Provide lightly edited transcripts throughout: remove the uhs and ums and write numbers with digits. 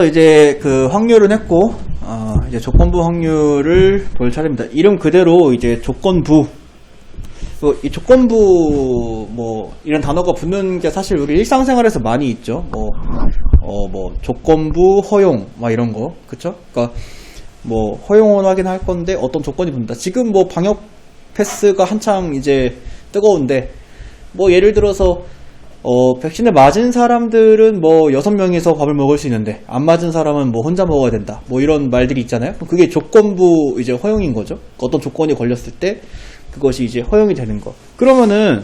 이제 그 확률은 했고, 이제 조건부 확률을 볼 차례입니다. 이름 그대로 이제 조건부. 이 조건부, 이런 단어가 붙는 게 사실 우리 일상생활에서 많이 있죠. 조건부, 허용, 이런 거. 그쵸? 그니까, 허용은 하긴 할 건데, 어떤 조건이 붙는다. 지금 방역 패스가 한창 이제 뜨거운데, 예를 들어서, 백신을 맞은 사람들은 6명이서 밥을 먹을 수 있는데, 안 맞은 사람은 혼자 먹어야 된다. 이런 말들이 있잖아요. 그게 조건부 이제 허용인 거죠. 어떤 조건이 걸렸을 때, 그것이 이제 허용이 되는 거. 그러면은,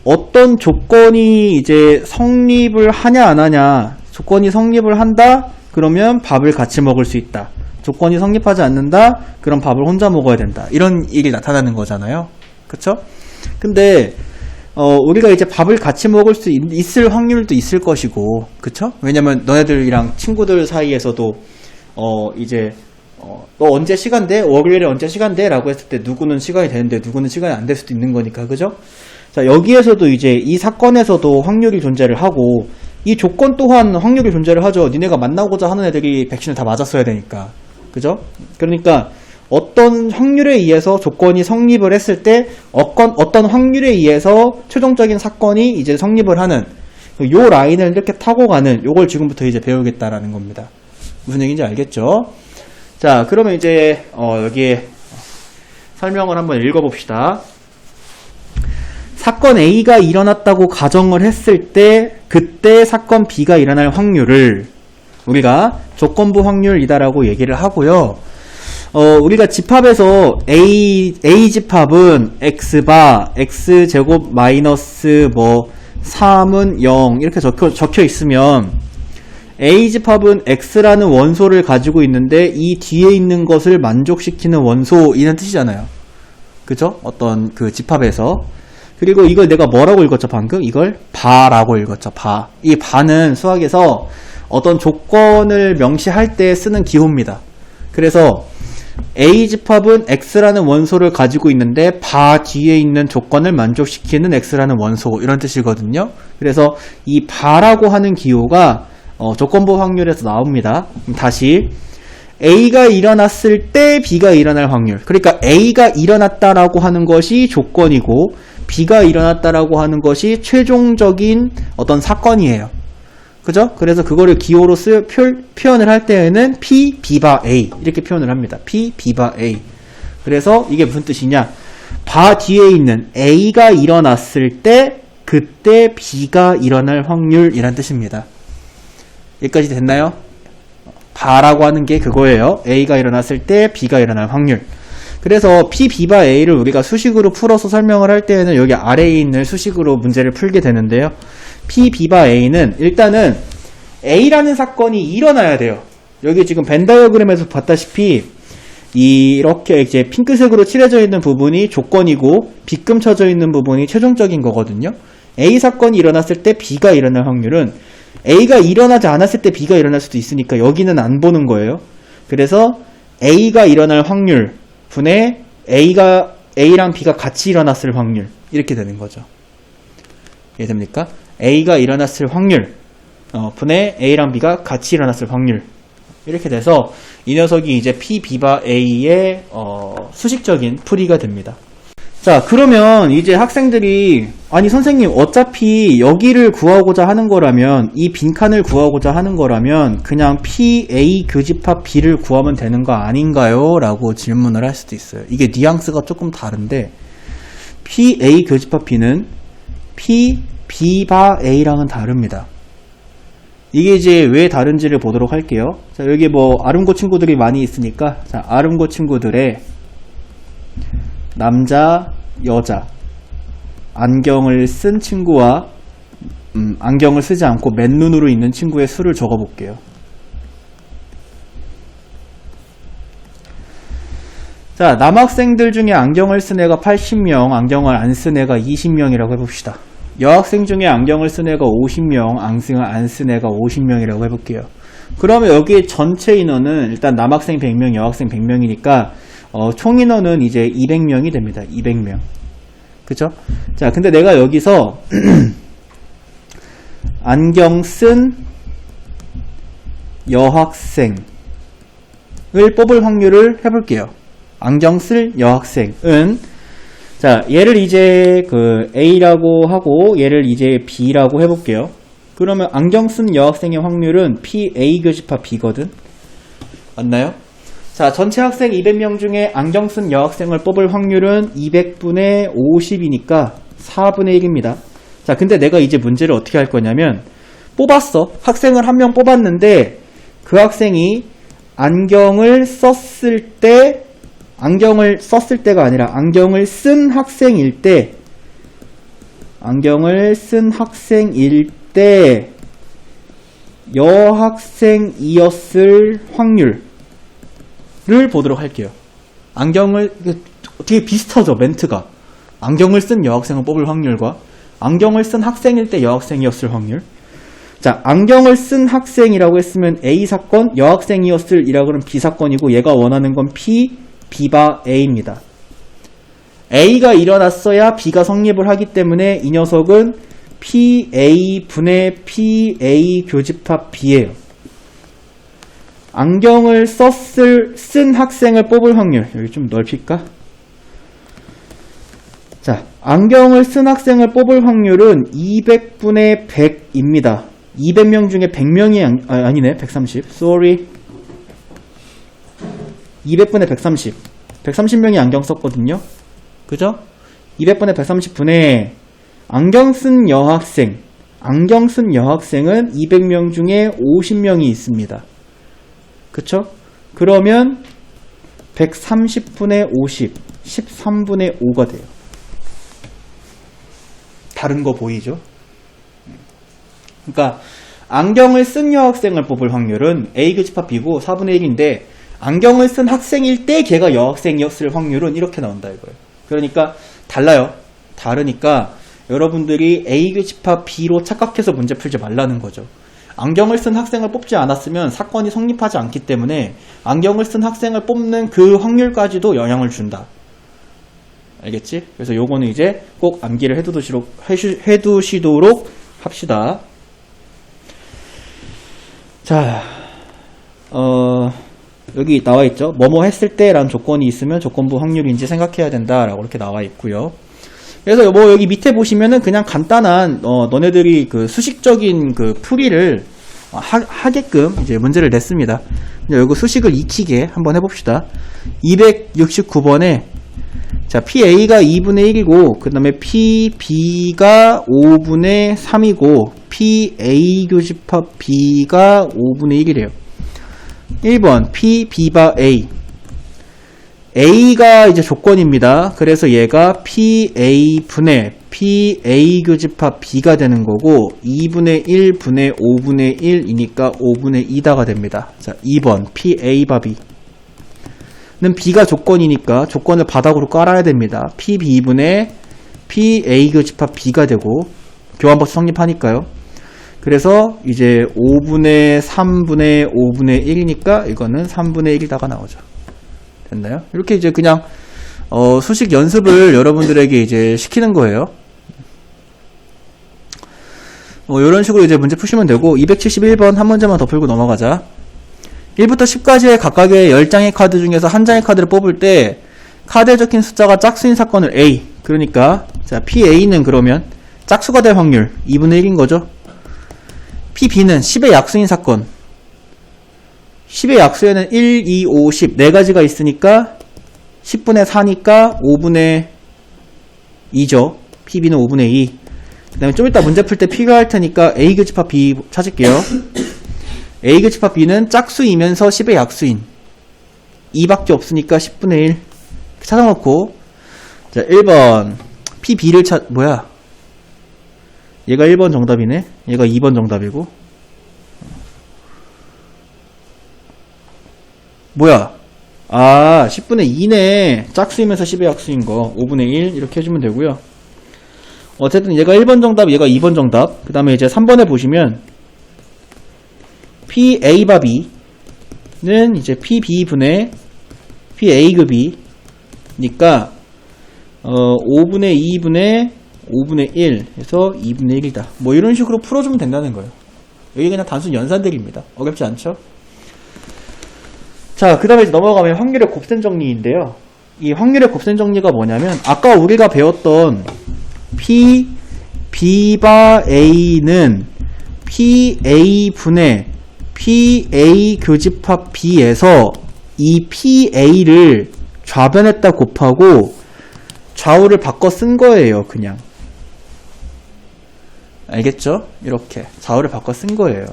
어떤 조건이 이제 성립을 하냐, 안 하냐. 조건이 성립을 한다? 그러면 밥을 같이 먹을 수 있다. 조건이 성립하지 않는다? 그럼 밥을 혼자 먹어야 된다. 이런 일이 나타나는 거잖아요. 그쵸? 근데, 우리가 이제 밥을 같이 먹을 수 있을 확률도 있을 것이고, 그쵸? 왜냐면 너네들이랑 친구들 사이에서도, 너 언제 시간 돼? 월요일에 언제 시간 돼? 라고 했을 때 누구는 시간이 되는데 누구는 시간이 안 될 수도 있는 거니까, 그죠? 자, 여기에서도 이제 이 사건에서도 확률이 존재를 하고, 이 조건 또한 확률이 존재를 하죠. 니네가 만나고자 하는 애들이 백신을 다 맞았어야 되니까. 그죠? 그러니까, 어떤 확률에 의해서 조건이 성립을 했을 때 어떤 확률에 의해서 최종적인 사건이 이제 성립을 하는 요 라인을 이렇게 타고 가는 요걸 지금부터 이제 배우겠다라는 겁니다. 무슨 얘기인지 알겠죠? 자, 그러면 이제 여기에 설명을 한번 읽어봅시다. 사건 A가 일어났다고 가정을 했을 때 그때 사건 B가 일어날 확률을 우리가 조건부 확률이다라고 얘기를 하고요. 우리가 집합에서 A 집합은 X바, X제곱 마이너스 3은 0 이렇게 적혀 있으면 A 집합은 X라는 원소를 가지고 있는데 이 뒤에 있는 것을 만족시키는 원소 이런 뜻이잖아요. 그죠? 어떤 그 집합에서. 그리고 이걸 내가 뭐라고 읽었죠, 방금? 이걸 바라고 읽었죠, 바. 이 바는 수학에서 어떤 조건을 명시할 때 쓰는 기호입니다. 그래서 A 집합은 X라는 원소를 가지고 있는데 바 뒤에 있는 조건을 만족시키는 X라는 원소 이런 뜻이거든요. 그래서 이 바라고 하는 기호가 조건부 확률에서 나옵니다. 다시 A가 일어났을 때 B가 일어날 확률. 그러니까 A가 일어났다라고 하는 것이 조건이고 B가 일어났다라고 하는 것이 최종적인 어떤 사건이에요. 그죠? 그래서 그거를 기호로 표현을 할 때에는 P, B바 A 이렇게 표현을 합니다. P, B바 A. 그래서 이게 무슨 뜻이냐? 바 뒤에 있는 A가 일어났을 때 그때 B가 일어날 확률이란 뜻입니다. 여기까지 됐나요? 바라고 하는 게 그거예요. A가 일어났을 때 B가 일어날 확률. 그래서 P, B바 A를 우리가 수식으로 풀어서 설명을 할 때에는 여기 아래에 있는 수식으로 문제를 풀게 되는데요. P, B바 A는 일단은 A라는 사건이 일어나야 돼요. 여기 지금 벤 다이어그램에서 봤다시피 이렇게 이제 핑크색으로 칠해져 있는 부분이 조건이고 빗금 쳐져 있는 부분이 최종적인 거거든요. A 사건이 일어났을 때 B가 일어날 확률은 A가 일어나지 않았을 때 B가 일어날 수도 있으니까 여기는 안 보는 거예요. 그래서 A가 일어날 확률 분의 A랑 B가 같이 일어났을 확률 이렇게 되는 거죠. 이해됩니까? A가 일어났을 확률 분의 A랑 B가 같이 일어났을 확률 이렇게 돼서 이 녀석이 이제 P, B바 A의 수식적인 풀이가 됩니다. 자, 그러면 이제 학생들이 아니 선생님 어차피 여기를 구하고자 하는 거라면 이 빈칸을 구하고자 하는 거라면 그냥 P, A 교집합 B를 구하면 되는 거 아닌가요? 라고 질문을 할 수도 있어요. 이게 뉘앙스가 조금 다른데 P, A 교집합 B는 P, B바 A랑은 다릅니다. 이게 이제 왜 다른지를 보도록 할게요. 자, 여기 아름고 친구들이 많이 있으니까 자, 아름고 친구들의 남자, 여자 안경을 쓴 친구와 안경을 쓰지 않고 맨눈으로 있는 친구의 수를 적어 볼게요. 자, 남학생들 중에 안경을 쓴 애가 80명, 안경을 안 쓴 애가 20명이라고 해봅시다. 여학생 중에 안경을 쓴 애가 50명, 안경을 안 쓴 애가 50명이라고 해볼게요. 그러면 여기 전체 인원은 일단 남학생 100명, 여학생 100명이니까 총 인원은 이제 200명이 됩니다. 200명. 그쵸? 자, 근데 내가 여기서 안경 쓴 여학생을 뽑을 확률을 해볼게요. 안경 쓸 여학생은, 자, 얘를 이제 그 A라고 하고 얘를 이제 B라고 해볼게요. 그러면 안경 쓴 여학생의 확률은 PA 교집합 B거든. 맞나요? 자, 전체 학생 200명 중에 안경 쓴 여학생을 뽑을 확률은 200분의 50이니까 4분의 1입니다. 자, 근데 내가 이제 문제를 어떻게 할 거냐면, 뽑았어. 학생을 한 명 뽑았는데 그 학생이 안경을 썼을 때가 아니라 안경을 쓴 학생일 때 여학생이었을 확률을 보도록 할게요. 되게 비슷하죠, 멘트가. 안경을 쓴 여학생을 뽑을 확률과 안경을 쓴 학생일 때 여학생이었을 확률. 자, 안경을 쓴 학생이라고 했으면 A 사건, 여학생이었을 이라고 하면 B 사건이고, 얘가 원하는 건 P, B바 A입니다. A가 일어났어야 B가 성립을 하기 때문에 이 녀석은 PA 분의 PA 교집합 B예요. 안경을 쓴 학생을 뽑을 확률, 여기 좀 넓힐까? 자, 안경을 쓴 학생을 뽑을 확률은 200분의 100입니다. 200명 중에 100명이 아니네. 130. Sorry. 200분의 130. 130명이 안경 썼거든요. 그죠? 200분의 130분의 안경 쓴 여학생. 안경 쓴 여학생은 200명 중에 50명이 있습니다. 그쵸? 그러면 130분의 50. 13분의 5가 돼요. 다른 거 보이죠? 그러니까 안경을 쓴 여학생을 뽑을 확률은 A 교집합 B고 4분의 1인데, 안경을 쓴 학생일 때 걔가 여학생이었을 확률은 이렇게 나온다 이거예요. 그러니까 달라요. 다르니까 여러분들이 A 교집합 B로 착각해서 문제 풀지 말라는 거죠. 안경을 쓴 학생을 뽑지 않았으면 사건이 성립하지 않기 때문에 안경을 쓴 학생을 뽑는 그 확률까지도 영향을 준다. 알겠지? 그래서 요거는 이제 꼭 암기를 해두시도록 합시다. 자, 여기 나와 있죠. 뭐뭐 했을 때 라는 조건이 있으면 조건부 확률인지 생각해야 된다 라고 이렇게 나와 있고요. 그래서 뭐 여기 밑에 보시면은 그냥 간단한 너네들이 그 수식적인 그 풀이를 하게끔 이제 문제를 냈습니다. 이제 요거 수식을 익히게 한번 해봅시다. 269번에 자, PA가 2분의 1이고, 그 다음에 PB가 5분의 3이고, PA 교집합 B가 5분의 1이래요. 1번, PB바 A. A가 이제 조건입니다. 그래서 얘가 PA 분의 PA 교집합 B가 되는 거고, 2분의 1 분의 5분의 1이니까 5분의 2다가 됩니다. 자, 2번, PA바 B. 는 B가 조건이니까 조건을 바닥으로 깔아야 됩니다. PB분의 PA 교집합 B가 되고 교환법칙 성립하니까요. 그래서 이제 5분의 3분의 5분의 1이니까 이거는 3분의 1이다가 나오죠. 됐나요? 이렇게 이제 그냥 수식 연습을 여러분들에게 이제 시키는 거예요. 이런 식으로 이제 문제 푸시면 되고, 271번 한 문제만 더 풀고 넘어가자. 1부터 10까지의 각각의 10장의 카드 중에서 한 장의 카드를 뽑을 때 카드에 적힌 숫자가 짝수인 사건을 A, 그러니까 자, PA는 그러면 짝수가 될 확률 2분의 1인 거죠. PB는 10의 약수인 사건, 10의 약수에는 1, 2, 5, 10 4가지가 있으니까 10분의 4니까 5분의 2죠. PB는 5분의 2. 그 다음에 좀 이따 문제 풀 때 필요할 테니까 A 교집합 B 찾을게요. A 교집합 B는 짝수이면서 10의 약수인 2밖에 없으니까 10분의 1 찾아놓고, 자, 1번 PB를 뭐야, 얘가 1번 정답이네, 얘가 2번 정답이고, 뭐야, 10분의 2네. 짝수이면서 10의 약수인 거 5분의 1 이렇게 해주면 되고요. 어쨌든 얘가 1번 정답, 얘가 2번 정답. 그 다음에 이제 3번에 보시면 PA바 B는 이제 PB분의 PA급이니까 5분의 2분의 5분의 1 해서 2분의 1이다. 뭐 이런 식으로 풀어주면 된다는 거예요. 여기 그냥 단순 연산들입니다. 어렵지 않죠? 자, 그 다음에 넘어가면 확률의 곱셈 정리인데요. 이 확률의 곱셈 정리가 뭐냐면, 아까 우리가 배웠던 P, B바 A는 PA분의 PA 교집합 B에서 이 PA를 좌변에다 곱하고 좌우를 바꿔 쓴 거예요, 그냥. 알겠죠? 이렇게. 좌우를 바꿔 쓴 거예요.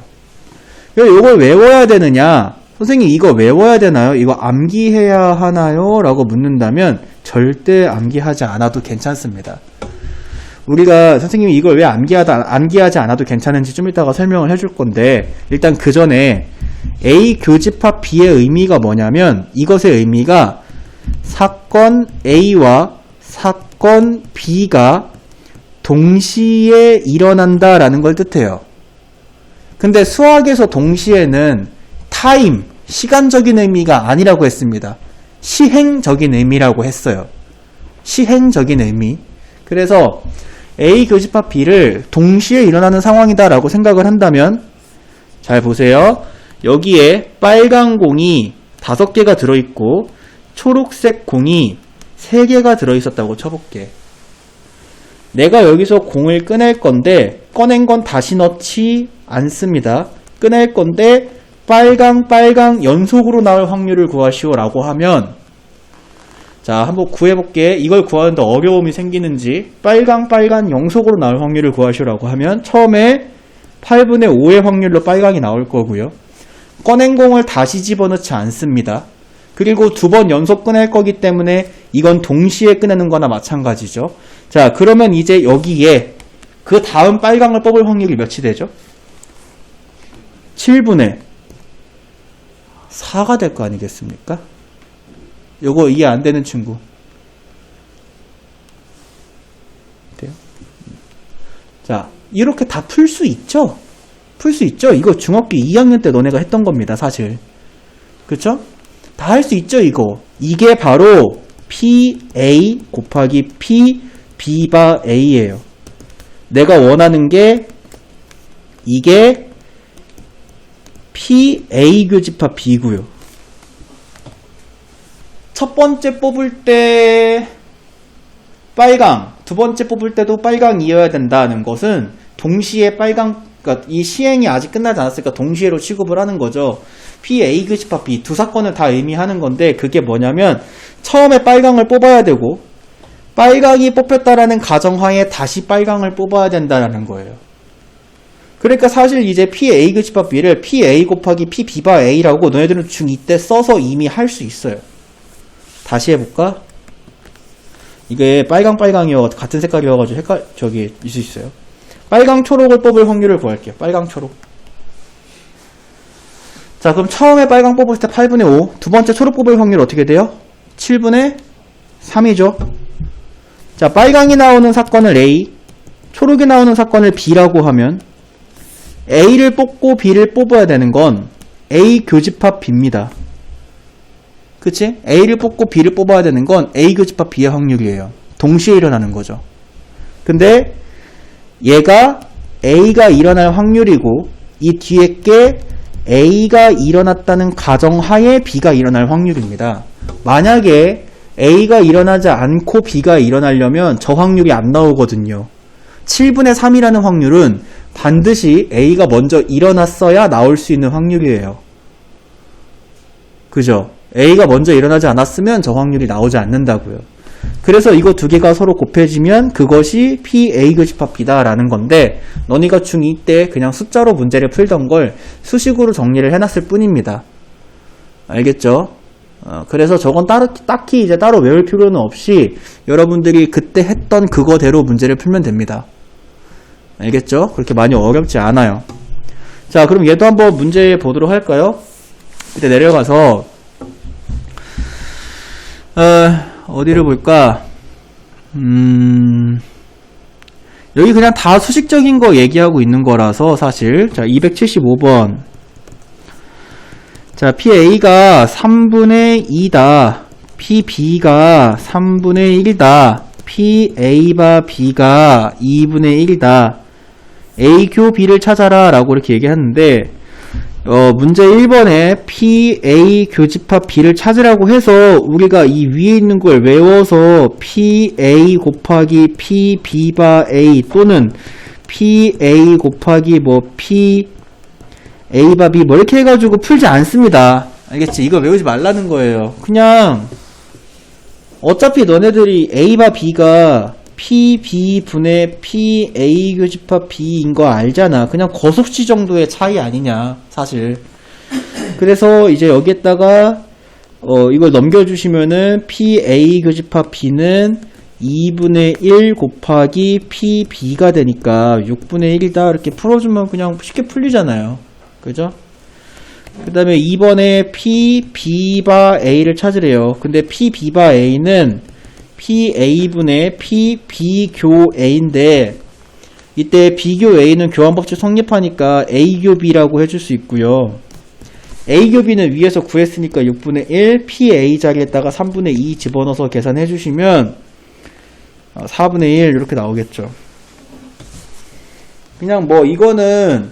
이걸 외워야 되느냐? 선생님 이거 외워야 되나요? 이거 암기해야 하나요? 라고 묻는다면 절대 암기하지 않아도 괜찮습니다. 우리가 선생님이 이걸 왜 암기하지 않아도 괜찮은지 좀 이따가 설명을 해줄 건데, 일단 그 전에 A 교집합 B의 의미가 뭐냐면, 이것의 의미가 사건 A와 사건 B가 동시에 일어난다라는 걸 뜻해요. 근데 수학에서 동시에는 타임, 시간적인 의미가 아니라고 했습니다. 시행적인 의미라고 했어요. 시행적인 의미. 그래서 A 교집합 B를 동시에 일어나는 상황이다라고 생각을 한다면, 잘 보세요. 여기에 빨간 공이 5개가 들어있고 초록색 공이 3개가 들어있었다고 쳐볼게. 내가 여기서 공을 꺼낼 건데, 꺼낸 건 다시 넣지 않습니다. 꺼낼 건데 빨강 연속으로 나올 확률을 구하시오 라고 하면, 자, 한번 구해볼게. 이걸 구하는데 어려움이 생기는지. 빨강 연속으로 나올 확률을 구하시오 라고 하면, 처음에 8분의 5의 확률로 빨강이 나올 거고요. 꺼낸 공을 다시 집어넣지 않습니다. 그리고 2번 연속 꺼낼 거기 때문에 이건 동시에 꺼내는 거나 마찬가지죠. 자, 그러면 이제 여기에 그 다음 빨강을 뽑을 확률이 몇이 되죠? 7분의 4가 될 거 아니겠습니까? 요거 이해 안 되는 친구. 돼요? 자, 이렇게 다 풀 수 있죠? 풀 수 있죠? 이거 중학교 2학년 때 너네가 했던 겁니다, 사실. 그쵸? 다 할 수 있죠, 이거. 이게 바로 PA 곱하기 P, B바 A예요. 내가 원하는 게 이게 PA 교집합 B고요. 첫 번째 뽑을 때 빨강, 두 번째 뽑을 때도 빨강이어야 된다는 것은 동시에 빨강, 그러니까 이 시행이 아직 끝나지 않았으니까 동시에로 취급을 하는 거죠. PA 교집합 B 두 사건을 다 의미하는 건데, 그게 뭐냐면 처음에 빨강을 뽑아야 되고 빨강이 뽑혔다라는 가정하에 다시 빨강을 뽑아야 된다라는 거예요. 그러니까 사실 이제 PA 교집합 B를 PA 곱하기 P B바 A라고 너희들은 중2 때 써서 이미 할 수 있어요. 다시 해볼까? 이게 빨강이어 같은 색깔이어가지고 저기 있을 수 있어요. 빨강 초록을 뽑을 확률을 구할게요. 빨강 초록. 자, 그럼 처음에 빨강 뽑을 때 8분의 5, 두 번째 초록 뽑을 확률 어떻게 돼요? 7분의 3이죠. 자, 빨강이 나오는 사건을 A, 초록이 나오는 사건을 B라고 하면 A를 뽑고 B를 뽑아야 되는 건 A 교집합 B입니다. 그치? A를 뽑고 B를 뽑아야 되는 건 A 교집합 B의 확률이에요. 동시에 일어나는 거죠. 근데 얘가 A가 일어날 확률이고, 이 뒤에 게 A가 일어났다는 가정하에 B가 일어날 확률입니다. 만약에 A가 일어나지 않고 B가 일어나려면 저 확률이 안 나오거든요. 7분의 3이라는 확률은 반드시 A가 먼저 일어났어야 나올 수 있는 확률이에요. 그죠? A가 먼저 일어나지 않았으면 저 확률이 나오지 않는다고요. 그래서 이거 두 개가 서로 곱해지면 그것이 PA 교집합 B다라는 건데, 너희가 중2 때 그냥 숫자로 문제를 풀던 걸 수식으로 정리를 해놨을 뿐입니다. 알겠죠? 그래서 저건 딱히 이제 따로 외울 필요는 없이 여러분들이 그때 했던 그거대로 문제를 풀면 됩니다. 알겠죠? 그렇게 많이 어렵지 않아요. 자, 그럼 얘도 한번 문제 보도록 할까요? 이때 내려가서 어디를 볼까? 여기 그냥 다 수식적인 거 얘기하고 있는 거라서 사실. 자, 275번. 자, PA가 3분의 2다. PB가 3분의 1이다. PA바 B가 2분의 1이다. A 교 B를 찾아라 라고 이렇게 얘기하는데, 문제 1번에 PA 교집합 B를 찾으라고 해서 우리가 이 위에 있는 걸 외워서 PA 곱하기 PB 바 A 또는 PA 곱하기 뭐 PA 바 B 뭐 이렇게 해가지고 풀지 않습니다. 알겠지? 이거 외우지 말라는 거예요. 그냥 어차피 너네들이 A 바 B가 PB분의 PA 교집합 B인 거 알잖아. 그냥 거속시 정도의 차이 아니냐 사실. 그래서 이제 여기에다가 이걸 넘겨주시면은 PA 교집합 B는 2분의 1 곱하기 PB가 되니까 6분의 1이다 이렇게 풀어주면 그냥 쉽게 풀리잖아요. 그죠? 그 다음에 2번에 PB바 A를 찾으래요. 근데 PB바 A는 PA분의 PB교 A인데 이때 B교 A는 교환법칙 성립하니까 A교 B라고 해줄 수 있고요. A교 B는 위에서 구했으니까 6분의 1 PA 자리에다가 3분의 2 집어넣어서 계산해 주시면 4분의 1 이렇게 나오겠죠. 그냥 뭐 이거는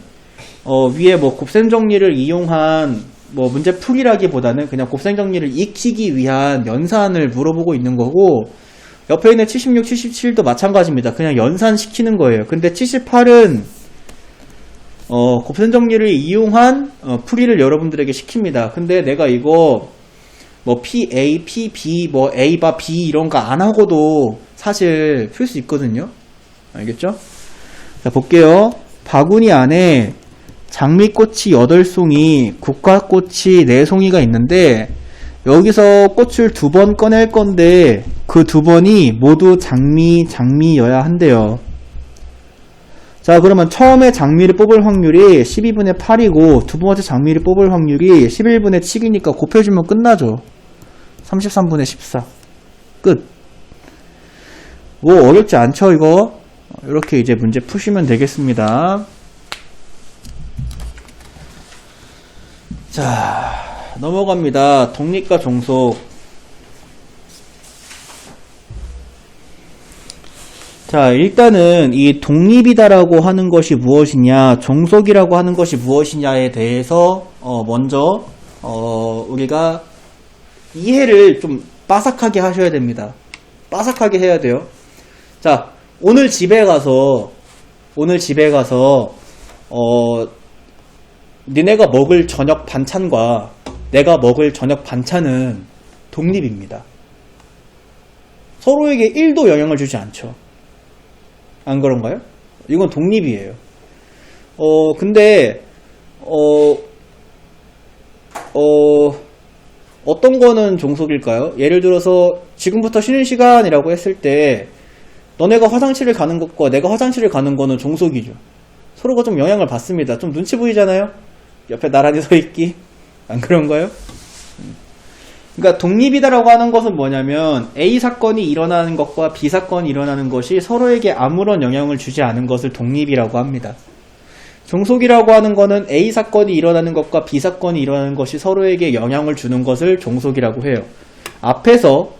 위에 뭐 곱셈 정리를 이용한 뭐 문제 풀이라기보다는 그냥 곱셈 정리를 익히기 위한 연산을 물어보고 있는 거고, 옆에 있는 76, 77도 마찬가지입니다. 그냥 연산시키는 거예요. 근데 78은 곱셈 정리를 이용한 풀이를 여러분들에게 시킵니다. 근데 내가 이거 뭐 PA, PB, 뭐 A 바 B 이런 거 안 하고도 사실 풀 수 있거든요. 알겠죠? 자, 볼게요. 바구니 안에 장미꽃이 8송이, 국화꽃이 4송이가 있는데 여기서 꽃을 2번 꺼낼 건데 그 2번이 모두 장미여야 한대요. 자, 그러면 처음에 장미를 뽑을 확률이 12분의 8이고 두 번째 장미를 뽑을 확률이 11분의 7이니까 곱해주면 끝나죠. 33분의 14. 끝. 뭐 어렵지 않죠 이거? 이렇게 이제 문제 푸시면 되겠습니다. 자, 넘어갑니다. 독립과 종속. 자, 일단은 이 독립이다라고 하는 것이 무엇이냐, 종속이라고 하는 것이 무엇이냐에 대해서 먼저 우리가 이해를 좀 빠삭하게 하셔야 됩니다. 빠삭하게 해야 돼요. 자, 오늘 집에 가서 니네가 먹을 저녁 반찬과 내가 먹을 저녁 반찬은 독립입니다. 서로에게 1도 영향을 주지 않죠. 안 그런가요? 이건 독립이에요. 근데 어떤 거는 종속일까요? 예를 들어서 지금부터 쉬는 시간이라고 했을 때 너네가 화장실을 가는 것과 내가 화장실을 가는 거는 종속이죠. 서로가 좀 영향을 받습니다. 좀 눈치 보이잖아요? 옆에 나란히 서 있기. 안 그런가요? 그러니까 독립이다라고 하는 것은 뭐냐면 A 사건이 일어나는 것과 B 사건이 일어나는 것이 서로에게 아무런 영향을 주지 않은 것을 독립이라고 합니다. 종속이라고 하는 것은 A 사건이 일어나는 것과 B 사건이 일어나는 것이 서로에게 영향을 주는 것을 종속이라고 해요. 앞에서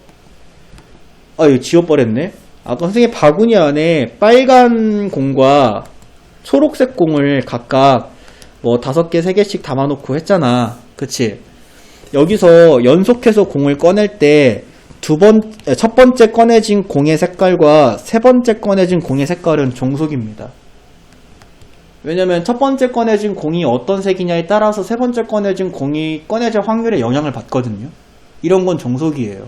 이거 지워버렸네. 아까 선생님 바구니 안에 빨간 공과 초록색 공을 각각 뭐 5개, 3개씩 담아놓고 했잖아. 그치? 여기서 연속해서 공을 꺼낼 때 첫 번째 꺼내진 공의 색깔과 세 번째 꺼내진 공의 색깔은 종속입니다. 왜냐면 첫 번째 꺼내진 공이 어떤 색이냐에 따라서 세 번째 꺼내진 공이 꺼내질 확률에 영향을 받거든요. 이런 건 종속이에요.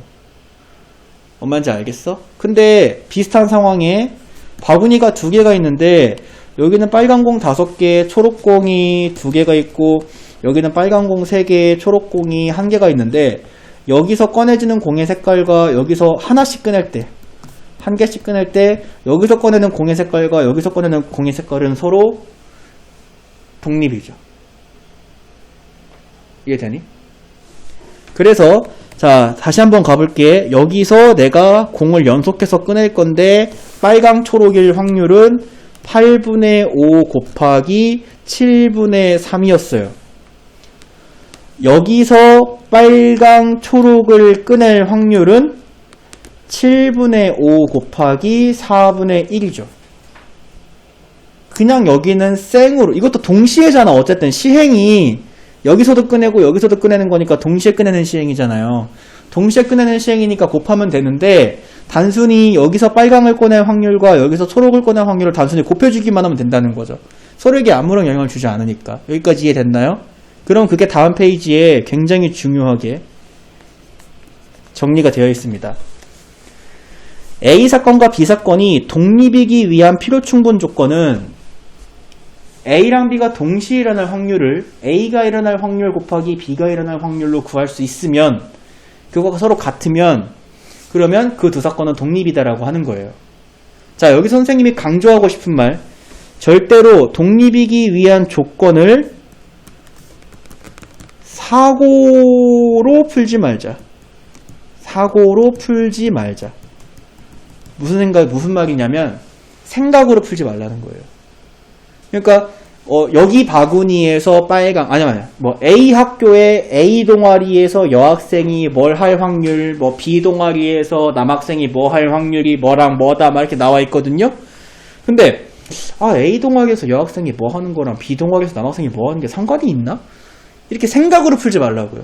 뭔 말인지 알겠어? 근데 비슷한 상황에 바구니가 2개가 있는데 여기는 빨간 공 5개, 초록 공이 2개가 있고 여기는 빨간 공 3개, 초록 공이 1개가 있는데 여기서 꺼내지는 공의 색깔과 여기서 하나씩 꺼낼 때, 1개씩 꺼낼 때 여기서 꺼내는 공의 색깔과 여기서 꺼내는 공의 색깔은 서로 독립이죠. 이해되니? 그래서 자, 다시 한번 가볼게. 여기서 내가 공을 연속해서 꺼낼 건데 빨강 초록일 확률은 8분의 5 곱하기 7분의 3이었어요. 여기서 빨강 초록을 꺼낼 확률은 7분의 5 곱하기 4분의 1이죠. 그냥 여기는 생으로, 이것도 동시에잖아. 어쨌든 시행이 여기서도 꺼내고 여기서도 꺼내는 거니까 동시에 꺼내는 시행이잖아요. 동시에 꺼내는 시행이니까 곱하면 되는데 단순히 여기서 빨강을 꺼낼 확률과 여기서 초록을 꺼낼 확률을 단순히 곱해주기만 하면 된다는 거죠. 서로에게 아무런 영향을 주지 않으니까. 여기까지 이해됐나요? 그럼 그게 다음 페이지에 굉장히 중요하게 정리가 되어 있습니다. A 사건과 B 사건이 독립이기 위한 필요충분 조건은 A랑 B가 동시에 일어날 확률을 A가 일어날 확률 곱하기 B가 일어날 확률로 구할 수 있으면, 그거가 서로 같으면, 그러면 그 두 사건은 독립이다라고 하는 거예요. 자, 여기 선생님이 강조하고 싶은 말, 절대로 독립이기 위한 조건을 사고로 풀지 말자. 사고로 풀지 말자. 무슨 말이냐면 생각으로 풀지 말라는 거예요. 그러니까 여기 바구니에서 빨강 A 학교에 A 동아리에서 여학생이 뭘 할 확률, B 동아리에서 남학생이 뭐 할 확률이 뭐랑 뭐다 막 이렇게 나와 있거든요. 근데 A 동아리에서 여학생이 뭐 하는 거랑 B 동아리에서 남학생이 뭐 하는 게 상관이 있나? 이렇게 생각으로 풀지 말라고요.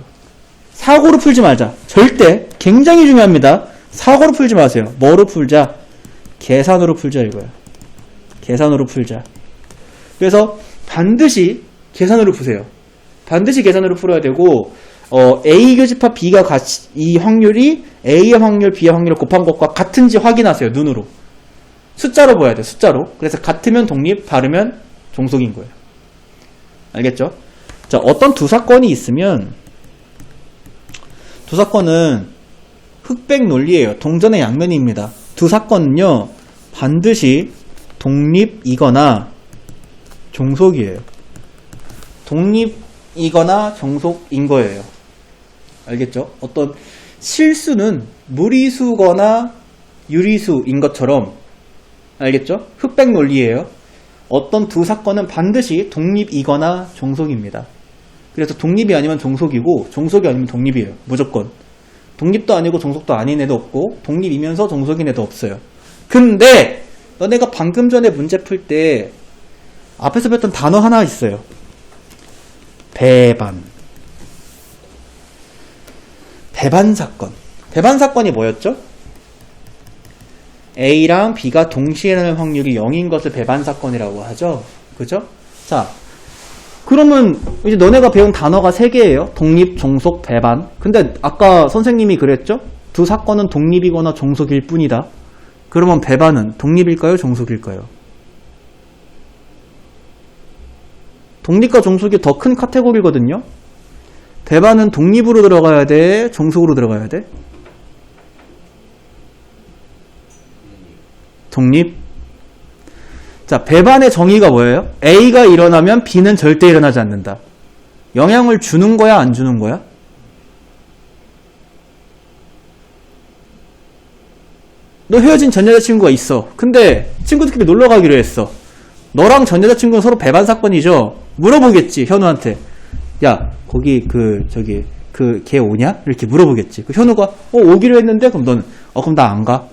사고로 풀지 말자. 절대 굉장히 중요합니다. 사고로 풀지 마세요. 뭐로 풀자? 계산으로 풀자 이거야. 계산으로 풀자. 그래서 반드시 계산으로 푸세요. 반드시 계산으로 풀어야 되고 A 교집합 B가 같이 이 확률이 A의 확률, B의 확률을 곱한 것과 같은지 확인하세요. 눈으로. 숫자로 봐야 돼. 숫자로. 그래서 같으면 독립, 다르면 종속인 거예요. 알겠죠? 자, 어떤 두 사건이 있으면 두 사건은 흑백 논리예요. 동전의 양면입니다. 두 사건은요, 반드시 독립이거나 종속이에요. 독립이거나 종속인 거예요. 알겠죠? 어떤 실수는 무리수거나 유리수인 것처럼, 알겠죠? 흑백 논리예요. 어떤 두 사건은 반드시 독립이거나 종속입니다. 그래서 독립이 아니면 종속이고 종속이 아니면 독립이에요. 무조건. 독립도 아니고 종속도 아닌 애도 없고 독립이면서 종속인 애도 없어요. 근데 너네가 방금 전에 문제 풀 때 앞에서 배웠던 단어 하나 있어요. 배반. 배반 사건. 배반 사건이 뭐였죠? A랑 B가 동시에 일어날 확률이 0인 것을 배반 사건이라고 하죠. 그죠? 자, 그러면 이제 너네가 배운 단어가 3개예요. 독립, 종속, 배반. 근데 아까 선생님이 그랬죠? 두 사건은 독립이거나 종속일 뿐이다. 그러면 배반은 독립일까요? 종속일까요? 독립과 종속이 더 큰 카테고리거든요. 배반은 독립으로 들어가야 돼? 종속으로 들어가야 돼? 독립. 자, 배반의 정의가 뭐예요? A가 일어나면 B는 절대 일어나지 않는다. 영향을 주는 거야, 안 주는 거야? 너 헤어진 전 여자친구가 있어. 근데 친구들끼리 놀러 가기로 했어. 너랑 전 여자친구는 서로 배반 사건이죠. 물어보겠지, 현우한테. 야, 거기 걔 오냐? 이렇게 물어보겠지. 그 현우가 오기로 했는데 그럼 너는 그럼 나 안 가.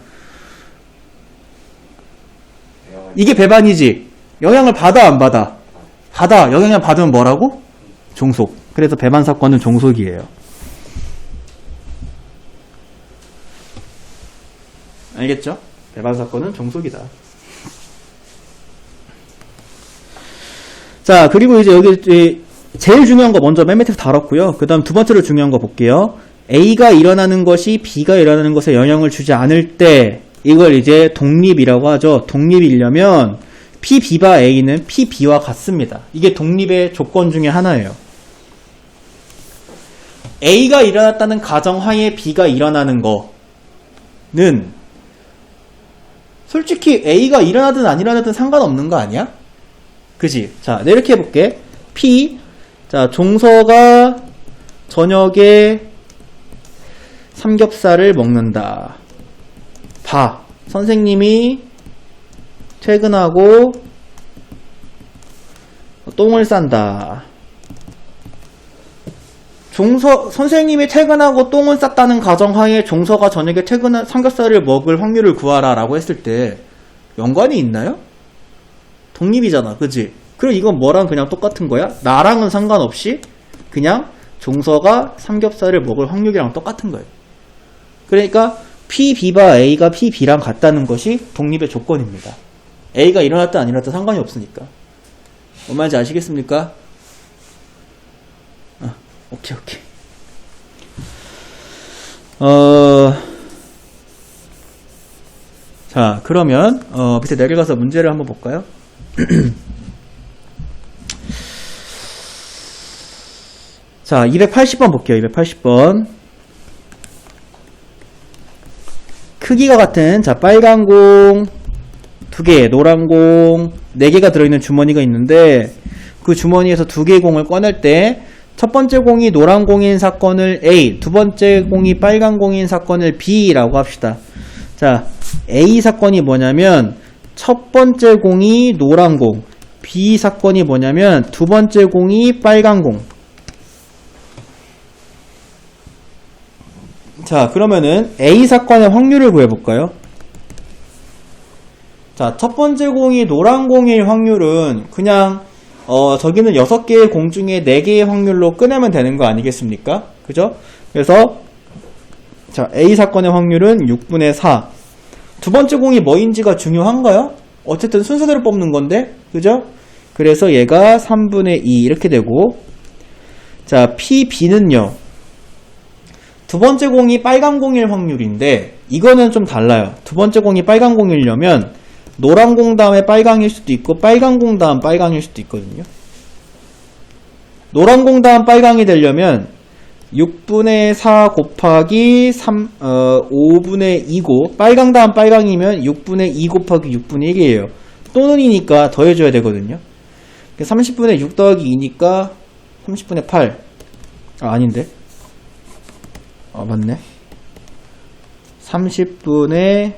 이게 배반이지. 영향을 받아 안 받아? 받아. 영향을 받으면 뭐라고? 종속. 그래서 배반 사건은 종속이에요. 알겠죠? 배반 사건은 종속이다. 자, 그리고 이제 여기 제일 중요한 거 먼저 맨 밑에서 다뤘고요. 그 다음 두 번째로 중요한 거 볼게요. A가 일어나는 것이 B가 일어나는 것에 영향을 주지 않을 때 이걸 이제 독립이라고 하죠. 독립이려면 P, B바 A는 P, B와 같습니다. 이게 독립의 조건 중에 하나예요. A가 일어났다는 가정하에 B가 일어나는 거는 솔직히 A가 일어나든 안 일어나든 상관없는 거 아니야? 그지? 자, 네, 이렇게 해볼게. P, 자, 종서가 저녁에 삼겹살을 먹는다. 봐. 선생님이 퇴근하고 똥을 싼다. 선생님이 퇴근하고 똥을 쌌다는 가정하에 종서가 저녁에 삼겹살을 먹을 확률을 구하라 라고 했을 때 연관이 있나요? 독립이잖아. 그치? 그리고 이건 뭐랑 그냥 똑같은 거야? 나랑은 상관없이 그냥 종서가 삼겹살을 먹을 확률이랑 똑같은 거예요. 그러니까 P, B바 A가 P, B랑 같다는 것이 독립의 조건입니다. A가 일어났다 안 일어났다 상관이 없으니까. 뭔 말인지 아시겠습니까? 오케이. 자, 그러면 밑에 내려가서 문제를 한번 볼까요? 자, 280번 볼게요. 280번. 크기가 같은, 자, 빨간 공 2개, 노란 공 4개가 들어있는 주머니가 있는데, 그 주머니에서 2개의 공을 꺼낼 때, 첫 번째 공이 노란 공인 사건을 A, 두 번째 공이 빨간 공인 사건을 B라고 합시다. 자, A 사건이 뭐냐면, 첫 번째 공이 노란 공, B 사건이 뭐냐면, 두 번째 공이 빨간 공. 자, 그러면은 A 사건의 확률을 구해볼까요? 자, 첫 번째 공이 노란 공일 확률은 그냥 저기는 6개의 공 중에 4개의 확률로 꺼내면 되는 거 아니겠습니까? 그죠? 그래서 자, A 사건의 확률은 6분의 4. 두 번째 공이 뭐인지가 중요한가요? 어쨌든 순서대로 뽑는 건데, 그죠? 그래서 얘가 3분의 2 이렇게 되고, 자, P, B는요. 두 번째 공이 빨간 공일 확률인데 이거는 좀 달라요. 두 번째 공이 빨간 공이려면 노란 공 다음에 빨강일 수도 있고 빨간 공 다음 빨강일 수도 있거든요. 노란 공 다음 빨강이 되려면 6분의 4 곱하기 5분의 2고 빨강 다음 빨강이면 6분의 2 곱하기 6분의 1이에요. 또는이니까 더해줘야 되거든요. 30분의 6 더하기 2니까 30분의 8. 아닌데? 맞네. 30분의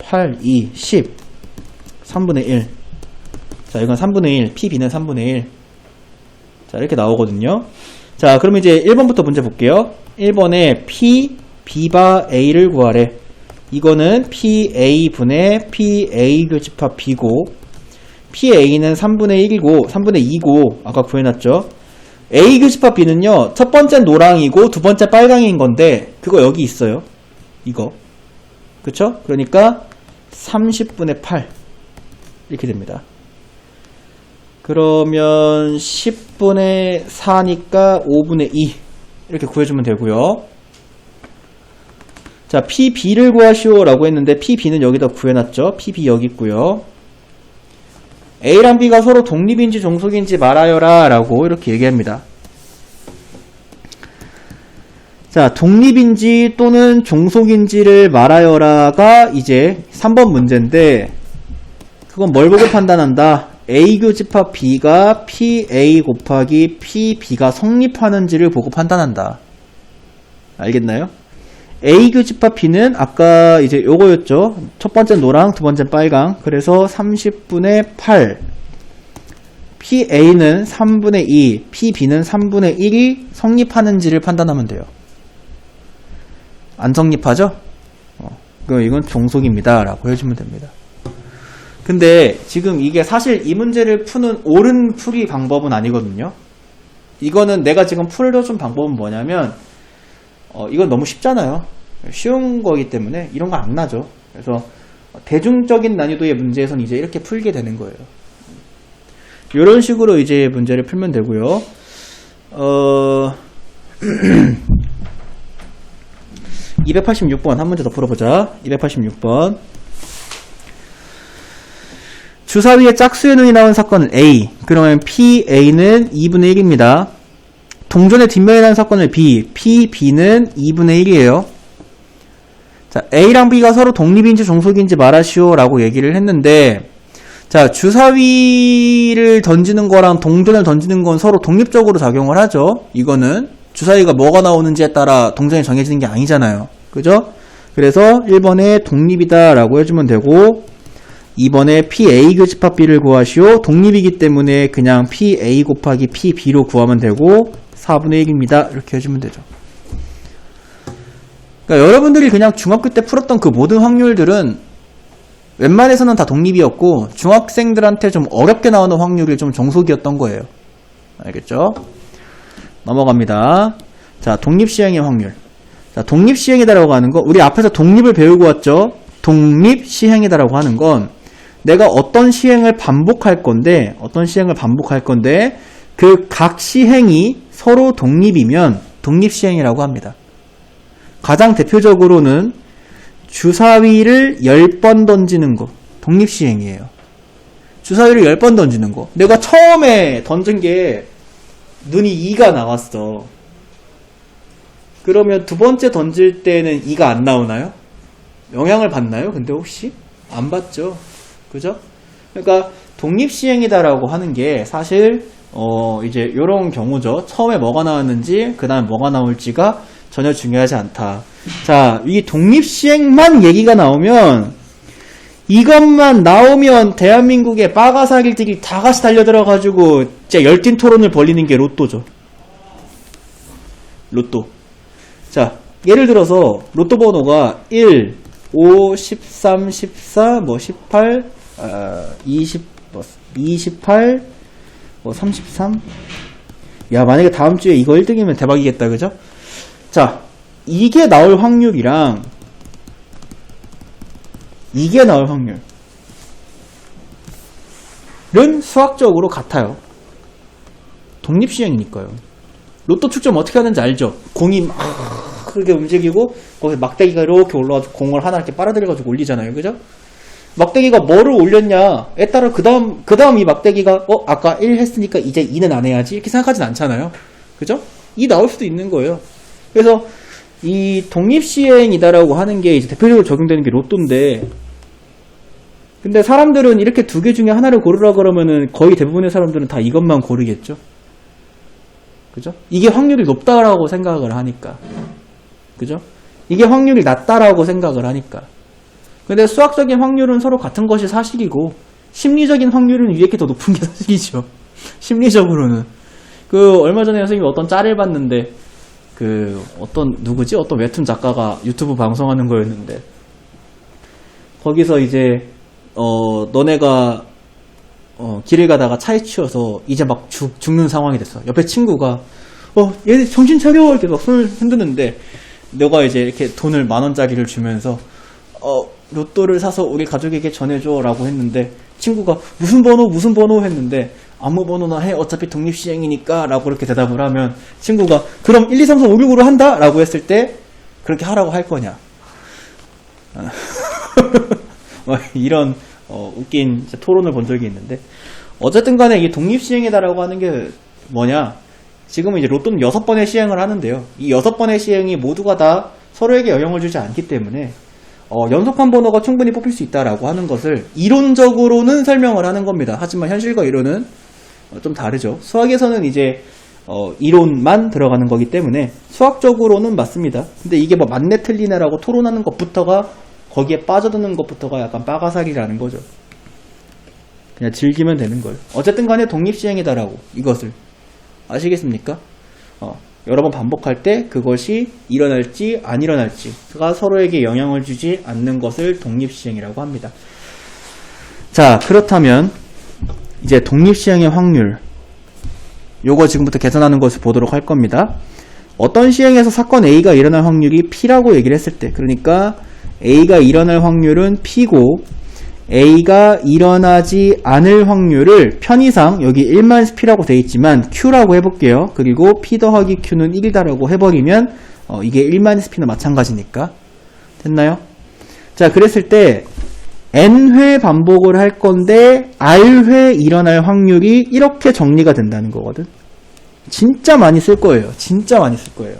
8, 2, 10. 3분의 1. 자, 이건 3분의 1. P, B는 3분의 1. 자, 이렇게 나오거든요. 자, 그럼 이제 1번부터 문제 볼게요. 1번에 P, B바 A를 구하래. 이거는 PA 분의 PA 교집합 B고, PA는 3분의 1이고, 3분의 2고, 아까 구해놨죠. A 교집합 B는요, 첫 번째 노랑이고 두 번째 빨강인 건데, 그거 여기 있어요. 이거. 그쵸? 그러니까 30분의 8 이렇게 됩니다. 그러면 10분의 4니까 5분의 2 이렇게 구해주면 되고요. 자, PB를 구하시오 라고 했는데 PB는 여기다 구해놨죠. PB 여기 있고요. A랑 B가 서로 독립인지 종속인지 말하여라 라고 이렇게 얘기합니다. 자, 독립인지 또는 종속인지를 말하여라가 이제 3번 문제인데, 그건 뭘 보고 판단한다? A 교집합 B가 PA 곱하기 PB가 성립하는지를 보고 판단한다. 알겠나요? A 교집합 B는 아까 이제 요거였죠. 첫 번째 노랑, 두 번째 빨강. 그래서 30분의 8. PA는 3분의 2, PB는 3분의 1이 성립하는지를 판단하면 돼요. 안 성립하죠? 그럼 이건 종속입니다. 라고 해주면 됩니다. 근데 지금 이게 사실 이 문제를 푸는 옳은 풀이 방법은 아니거든요. 이거는 내가 지금 풀어준 방법은 뭐냐면, 이건 너무 쉽잖아요. 쉬운 거기 때문에 이런 거 안 나죠. 그래서 대중적인 난이도의 문제에서는 이제 이렇게 풀게 되는 거예요. 이런 식으로 이제 문제를 풀면 되고요. 286번 한 문제 더 풀어보자. 286번. 주사위에 짝수의 눈이 나온 사건은 A. 그러면 PA는 2분의 1입니다. 동전의 뒷면에 나온 사건을 B. PB는 2분의 1이에요. 자, A랑 B가 서로 독립인지 종속인지 말하시오 라고 얘기를 했는데, 자, 주사위를 던지는 거랑 동전을 던지는 건 서로 독립적으로 작용을 하죠. 이거는 주사위가 뭐가 나오는지에 따라 동전이 정해지는 게 아니잖아요. 그죠? 그래서 1번에 독립이다 라고 해주면 되고, 2번에 PA 교집합 B를 구하시오. 독립이기 때문에 그냥 PA 곱하기 PB로 구하면 되고, 4분의 1입니다. 이렇게 해주면 되죠. 그러니까 여러분들이 그냥 중학교 때 풀었던 그 모든 확률들은 웬만해서는 다 독립이었고, 중학생들한테 좀 어렵게 나오는 확률이 좀 종속이었던 거예요. 알겠죠? 넘어갑니다. 자, 독립시행의 확률. 자, 독립시행이다라고 하는 거, 우리 앞에서 독립을 배우고 왔죠? 독립시행이다라고 하는 건 내가 어떤 시행을 반복할 건데 그 각 시행이 서로 독립이면 독립시행이라고 합니다. 가장 대표적으로는 주사위를 10번 던지는 거, 독립시행이에요. 주사위를 10번 던지는 거. 내가 처음에 던진 게 눈이 2가 나왔어. 그러면 두 번째 던질 때는 2가 안 나오나요? 영향을 받나요? 근데 혹시? 안 받죠. 그죠? 그러니까 독립시행이다라고 하는 게 사실 이제 요런 경우죠. 처음에 뭐가 나왔는지 그 다음에 뭐가 나올지가 전혀 중요하지 않다. 자, 이 독립시행만 얘기가 나오면 이것만 나오면 대한민국의 빠가사기들이 다 같이 달려들어가지고 진짜 열띤 토론을 벌이는 게 로또죠. 로또. 자, 예를 들어서 로또 번호가 1, 5, 13, 14, 18, 20, 28, 33. 야, 만약에 다음 주에 이거 1등이면 대박이겠다, 그죠? 자, 이게 나올 확률이랑 이게 나올 확률은 수학적으로 같아요. 독립시행이니까요. 로또 축전 어떻게 하는지 알죠? 공이 막 그렇게 움직이고 거기서 막대기가 이렇게 올라와서 공을 하나 이렇게 빨아들여가지고 올리잖아요. 그죠? 막대기가 뭐를 올렸냐에 따라 그 다음 이 막대기가 아까 1 했으니까 이제 2는 안 해야지 이렇게 생각하진 않잖아요. 그죠? 2 나올 수도 있는 거예요. 그래서 이 독립시행이다라고 하는 게 이제 대표적으로 적용되는 게 로또인데, 근데 사람들은 이렇게 두 개 중에 하나를 고르라 그러면은 거의 대부분의 사람들은 다 이것만 고르겠죠. 그죠? 이게 확률이 높다라고 생각을 하니까. 그죠? 이게 확률이 낮다라고 생각을 하니까. 근데 수학적인 확률은 서로 같은 것이 사실이고, 심리적인 확률은 위에 게 더 높은 게 사실이죠. 심리적으로는. 얼마 전에 선생님이 어떤 짤을 봤는데, 어떤 웹툰 작가가 유튜브 방송하는 거였는데, 거기서 이제, 너네가, 길을 가다가 차에 치여서 이제 막 죽는 상황이 됐어. 옆에 친구가, 얘 정신 차려! 이렇게 막 손을 흔드는데, 너가 이제 이렇게 돈을 10,000원짜리를 주면서, 로또를 사서 우리 가족에게 전해줘 라고 했는데, 친구가 무슨 번호 했는데, 아무 번호나 해. 어차피 독립시행이니까. 라고 그렇게 대답을 하면, 친구가, 그럼 1, 2, 3, 4, 5, 6으로 한다? 라고 했을 때, 그렇게 하라고 할 거냐. 이런, 웃긴 토론을 본 적이 있는데, 어쨌든 간에 이게 독립시행이다라고 하는 게 뭐냐. 지금은 이제 로또는 6번의 시행을 하는데요. 이 6번의 시행이 모두가 다 서로에게 영향을 주지 않기 때문에, 연속한 번호가 충분히 뽑힐 수 있다라고 하는 것을 이론적으로는 설명을 하는 겁니다. 하지만 현실과 이론은 좀 다르죠. 수학에서는 이제 이론만 들어가는 거기 때문에 수학적으로는 맞습니다. 근데 이게 뭐 맞네 틀리네라고 토론하는 것부터가, 거기에 빠져드는 것부터가 약간 빠가사기라는 거죠. 그냥 즐기면 되는 거예요. 어쨌든 간에 독립시행이다라고, 이것을 아시겠습니까? 여러 번 반복할 때 그것이 일어날지 안 일어날지가 서로에게 영향을 주지 않는 것을 독립시행이라고 합니다. 자, 그렇다면 이제 독립시행의 확률, 요거 지금부터 계산하는 것을 보도록 할 겁니다. 어떤 시행에서 사건 A가 일어날 확률이 P라고 얘기를 했을 때, 그러니까 A가 일어날 확률은 P고 A가 일어나지 않을 확률을 편의상 여기 1-P라고 되어 있지만 Q라고 해볼게요. 그리고 P 더하기 Q는 1이다라고 해버리면 이게 1-P나 마찬가지니까. 됐나요? 자, 그랬을 때 N회 반복을 할 건데 R회 일어날 확률이 이렇게 정리가 된다는 거거든. 진짜 많이 쓸 거예요. 진짜 많이 쓸 거예요.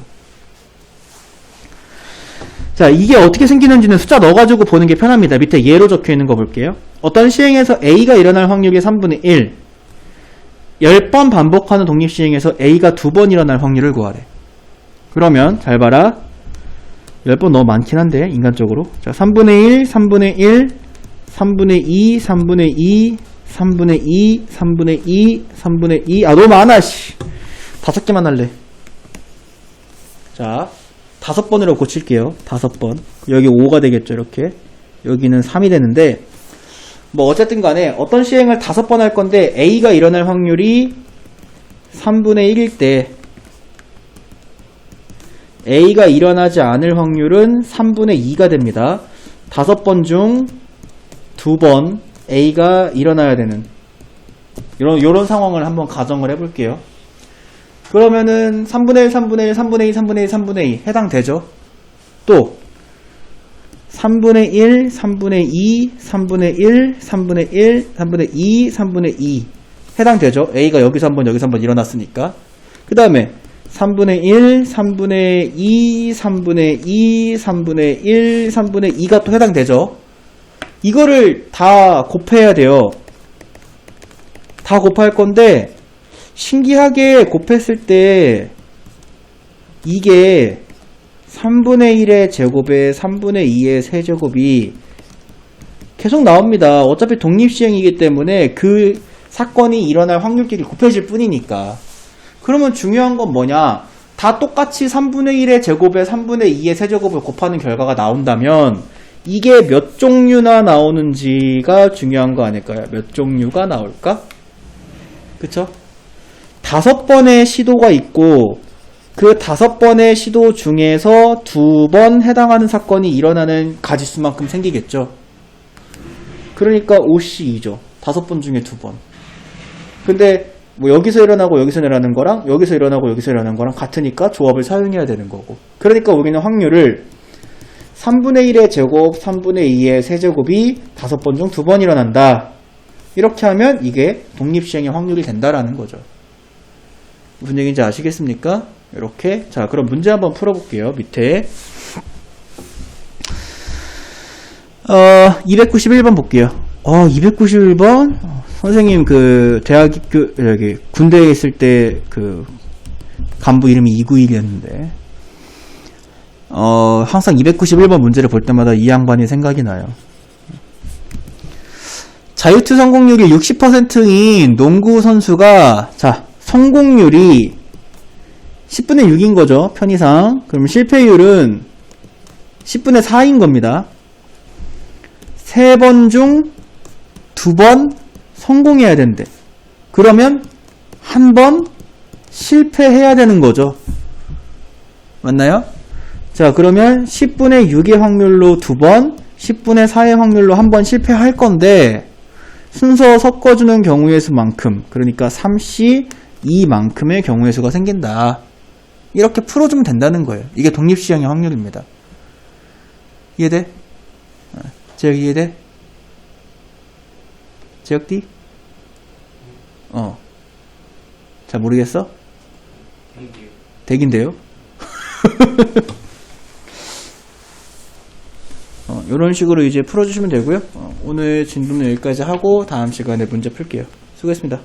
자, 이게 어떻게 생기는지는 숫자 넣어가지고 보는 게 편합니다. 밑에 예로 적혀 있는 거 볼게요. 어떤 시행에서 A가 일어날 확률이 3분의 1. 10번 반복하는 독립시행에서 A가 2번 일어날 확률을 구하래. 그러면 잘 봐라. 10번 너무 많긴 한데 인간적으로. 자, 3분의 1, 3분의 1, 3분의 2, 3분의 2, 3분의 2, 3분의 2, 3분의 2. 아, 너무 많아, 씨. 5개만 할래. 자, 5번으로 고칠게요. 5번. 여기 5가 되겠죠, 이렇게. 여기는 3이 되는데, 뭐, 어쨌든 간에 어떤 시행을 5번 할 건데, A가 일어날 확률이 3분의 1일 때 A가 일어나지 않을 확률은 3분의 2가 됩니다. 5번 중 2번 A가 일어나야 되는 요런 상황을 한번 가정을 해볼게요. 그러면은 3분의 1, 3분의 1, 3분의 2, 3분의 1, 3분의 2 해당되죠? 또 3분의 1, 3분의 2, 3분의 1, 3분의 1, 3분의 2, 3분의 2 해당되죠? A가 여기서 한번 일어났으니까. 그 다음에 3분의 1, 3분의 2, 3분의 2, 3분의 1, 3분의 2가 또 해당되죠? 이거를 다 곱해야 돼요. 다 곱할 건데 신기하게 곱했을 때 이게 3분의 1의 제곱에 3분의 2의 세제곱이 계속 나옵니다. 어차피 독립시행이기 때문에 그 사건이 일어날 확률끼리 곱해질 뿐이니까. 그러면 중요한 건 뭐냐? 다 똑같이 3분의 1의 제곱에 3분의 2의 세제곱을 곱하는 결과가 나온다면 이게 몇 종류나 나오는지가 중요한 거 아닐까요? 몇 종류가 나올까? 그쵸? 5번의 시도가 있고 그 5번의 시도 중에서 2번 해당하는 사건이 일어나는 가지수만큼 생기겠죠. 그러니까 5C2죠. 5번 중에 2번. 근데 뭐 여기서 일어나고 여기서 일어나는 거랑 여기서 일어나고 여기서 일어나는 거랑 같으니까 조합을 사용해야 되는 거고. 그러니까 우리는 확률을 3분의 1의 제곱, 3분의 2의 세제곱이 5번 중 2번 일어난다. 이렇게 하면 이게 독립시행의 확률이 된다라는 거죠. 무슨 얘기인지 아시겠습니까? 이렇게. 자, 그럼 문제 한번 풀어볼게요. 밑에 291번 볼게요. 291번 선생님 그 여기 군대에 있을 때 그 간부 이름이 291이었는데 항상 291번 문제를 볼 때마다 이 양반이 생각이 나요. 자유투 성공률이 60%인 농구 선수가 자 성공률이 10분의 6인 거죠. 편의상. 그럼 실패율은 10분의 4인 겁니다. 3번 중 2번 성공해야 된대. 그러면 1번 실패해야 되는 거죠. 맞나요? 자, 그러면 10분의 6의 확률로 2번, 10분의 4의 확률로 1번 실패할 건데 순서 섞어주는 경우의 수만큼, 그러니까 3C 2만큼의 경우의 수가 생긴다. 이렇게 풀어주면 된다는 거예요. 이게 독립시행의 확률입니다. 이해돼? 재혁 이해돼? 재혁 D? 잘 모르겠어? 대기인데요? 이런 식으로 이제 풀어주시면 되고요. 오늘 진도는 여기까지 하고 다음 시간에 문제 풀게요. 수고했습니다.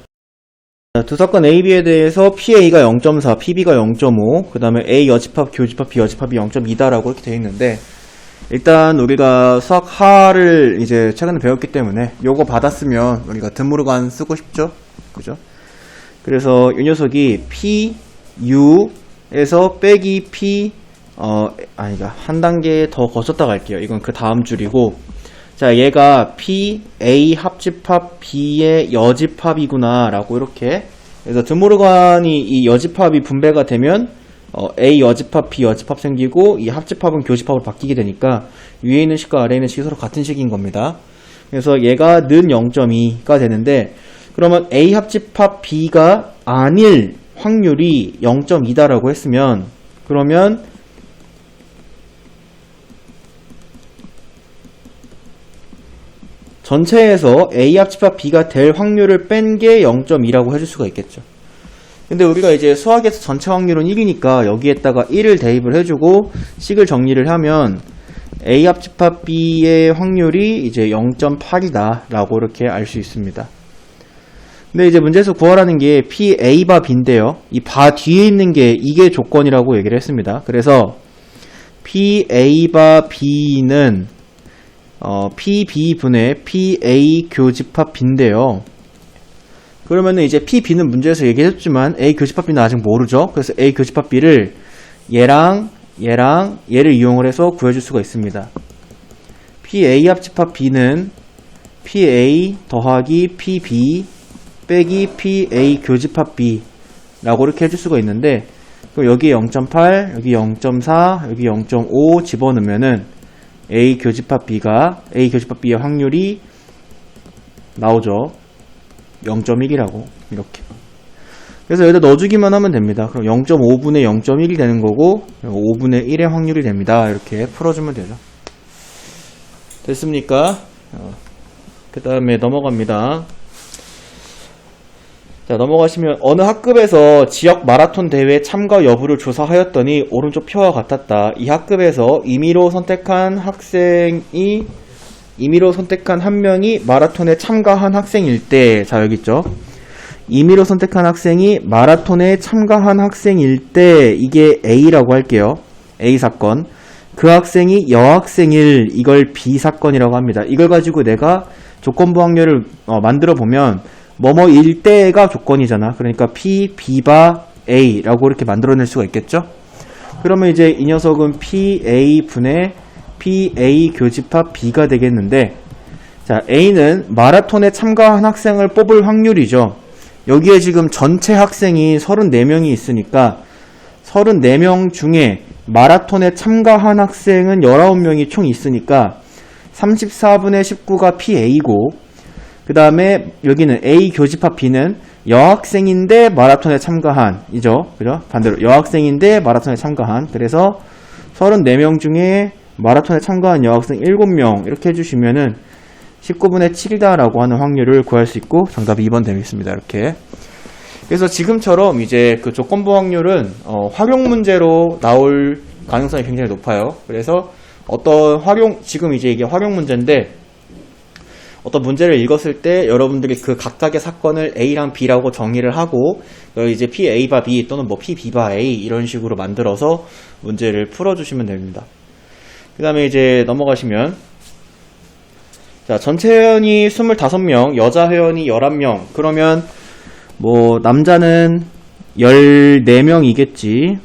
두 사건 A, B에 대해서 PA가 0.4, PB가 0.5, 그 다음에 A 여집합, 교집합, B 여집합이 0.2다라고 이렇게 되어 있는데 일단 우리가 수학 하를 이제 최근에 배웠기 때문에 요거 받았으면 우리가 드모르간 쓰고 싶죠? 그죠? 그래서 이 녀석이 P, U에서 빼기 P, 아니다. 한 단계 더 거쳤다 갈게요. 이건 그 다음 줄이고. 자, 얘가 P, A 합집합, B의 여집합이구나 라고 이렇게. 그래서 드모르간이 이 여집합이 분배가 되면 A 여집합, B 여집합 생기고 이 합집합은 교집합으로 바뀌게 되니까 위에 있는 식과 아래에 있는 식이 서로 같은 식인 겁니다. 그래서 얘가 는 0.2가 되는데 그러면 A 합집합 B가 아닐 확률이 0.2다라고 했으면 그러면 전체에서 A 합집합 B가 될 확률을 뺀 게 0.2라고 해줄 수가 있겠죠. 근데 우리가 이제 수학에서 전체 확률은 1이니까 여기에다가 1을 대입을 해주고 식을 정리를 하면 A 합집합 B의 확률이 이제 0.8이다 라고 이렇게 알 수 있습니다. 근데 이제 문제에서 구하라는 게 PA 바 B인데요. 이 바 뒤에 있는 게 이게 조건이라고 얘기를 했습니다. 그래서 PA 바 B는 PB분의 PA 교집합 B인데요. 그러면은 이제 PB는 문제에서 얘기했지만 A 교집합 B는 아직 모르죠. 그래서 A 교집합 B를 얘랑 얘를 이용을 해서 구해줄 수가 있습니다. PA 합집합 B는 PA 더하기 PB 빼기 PA 교집합 B 라고 이렇게 해줄 수가 있는데, 그럼 여기 0.8, 여기 0.4, 여기 0.5 집어넣으면은 A 교집합 B의 확률이 나오죠. 0.1이라고 이렇게. 그래서 여기다 넣어주기만 하면 됩니다. 그럼 0.5분의 0.1이 되는 거고 5분의 1의 확률이 됩니다. 이렇게 풀어주면 되죠. 됐습니까? 그 다음에 넘어갑니다. 자, 넘어가시면 어느 학급에서 지역 마라톤 대회 참가 여부를 조사하였더니 오른쪽 표와 같았다. 이 학급에서 임의로 선택한 한 명이 마라톤에 참가한 학생일 때, 자 여기 있죠. 임의로 선택한 학생이 마라톤에 참가한 학생일 때, 이게 A라고 할게요. A 사건. 그 학생이 여학생일, 이걸 B 사건이라고 합니다. 이걸 가지고 내가 조건부 확률을 만들어 보면 뭐뭐일 때가 조건이잖아. 그러니까 P, B바 A라고 이렇게 만들어낼 수가 있겠죠. 그러면 이제 이 녀석은 PA 분의 PA 교집합 B가 되겠는데, 자 A는 마라톤에 참가한 학생을 뽑을 확률이죠. 여기에 지금 전체 학생이 34명이 있으니까 34명 중에 마라톤에 참가한 학생은 19명이 총 있으니까 34분의 19가 PA고, 그 다음에 여기는 A 교집합 B는 여학생인데 마라톤에 참가한 이죠. 그죠? 반대로 여학생인데 마라톤에 참가한. 그래서 34명 중에 마라톤에 참가한 여학생 7명 이렇게 해주시면은 19분의 7이다 라고 하는 확률을 구할 수 있고, 정답이 2번 되겠습니다. 이렇게. 그래서 지금처럼 이제 그 조건부 확률은 활용 문제로 나올 가능성이 굉장히 높아요. 그래서 지금 이제 이게 활용 문제인데, 어떤 문제를 읽었을 때 여러분들이 그 각각의 사건을 A랑 B라고 정의를 하고, 이제 PA 바 B 또는 뭐 PB 바 A 이런 식으로 만들어서 문제를 풀어주시면 됩니다. 그 다음에 이제 넘어가시면, 자, 전체 회원이 25명, 여자 회원이 11명. 그러면 뭐 남자는 14명이겠지.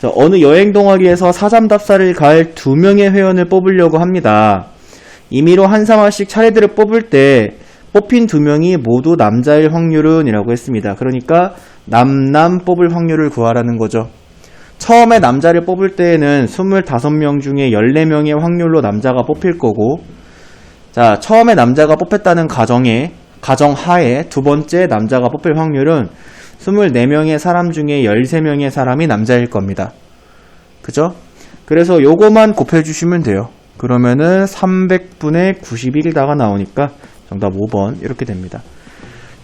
자, 어느 여행 동아리에서 사잠답사를 갈 2명의 회원을 뽑으려고 합니다. 임의로 한 사마씩 차례대로 뽑을 때 뽑힌 2명이 모두 남자일 확률은 이라고 했습니다. 그러니까 남남 뽑을 확률을 구하라는 거죠. 처음에 남자를 뽑을 때에는 25명 중에 14명의 확률로 남자가 뽑힐 거고, 자, 처음에 남자가 뽑혔다는 가정하에 두 번째 남자가 뽑힐 확률은 24명의 사람 중에 13명의 사람이 남자일 겁니다. 그죠? 그래서 요거만 곱해주시면 돼요. 그러면은 300분의 91이다가 나오니까 정답 5번 이렇게 됩니다.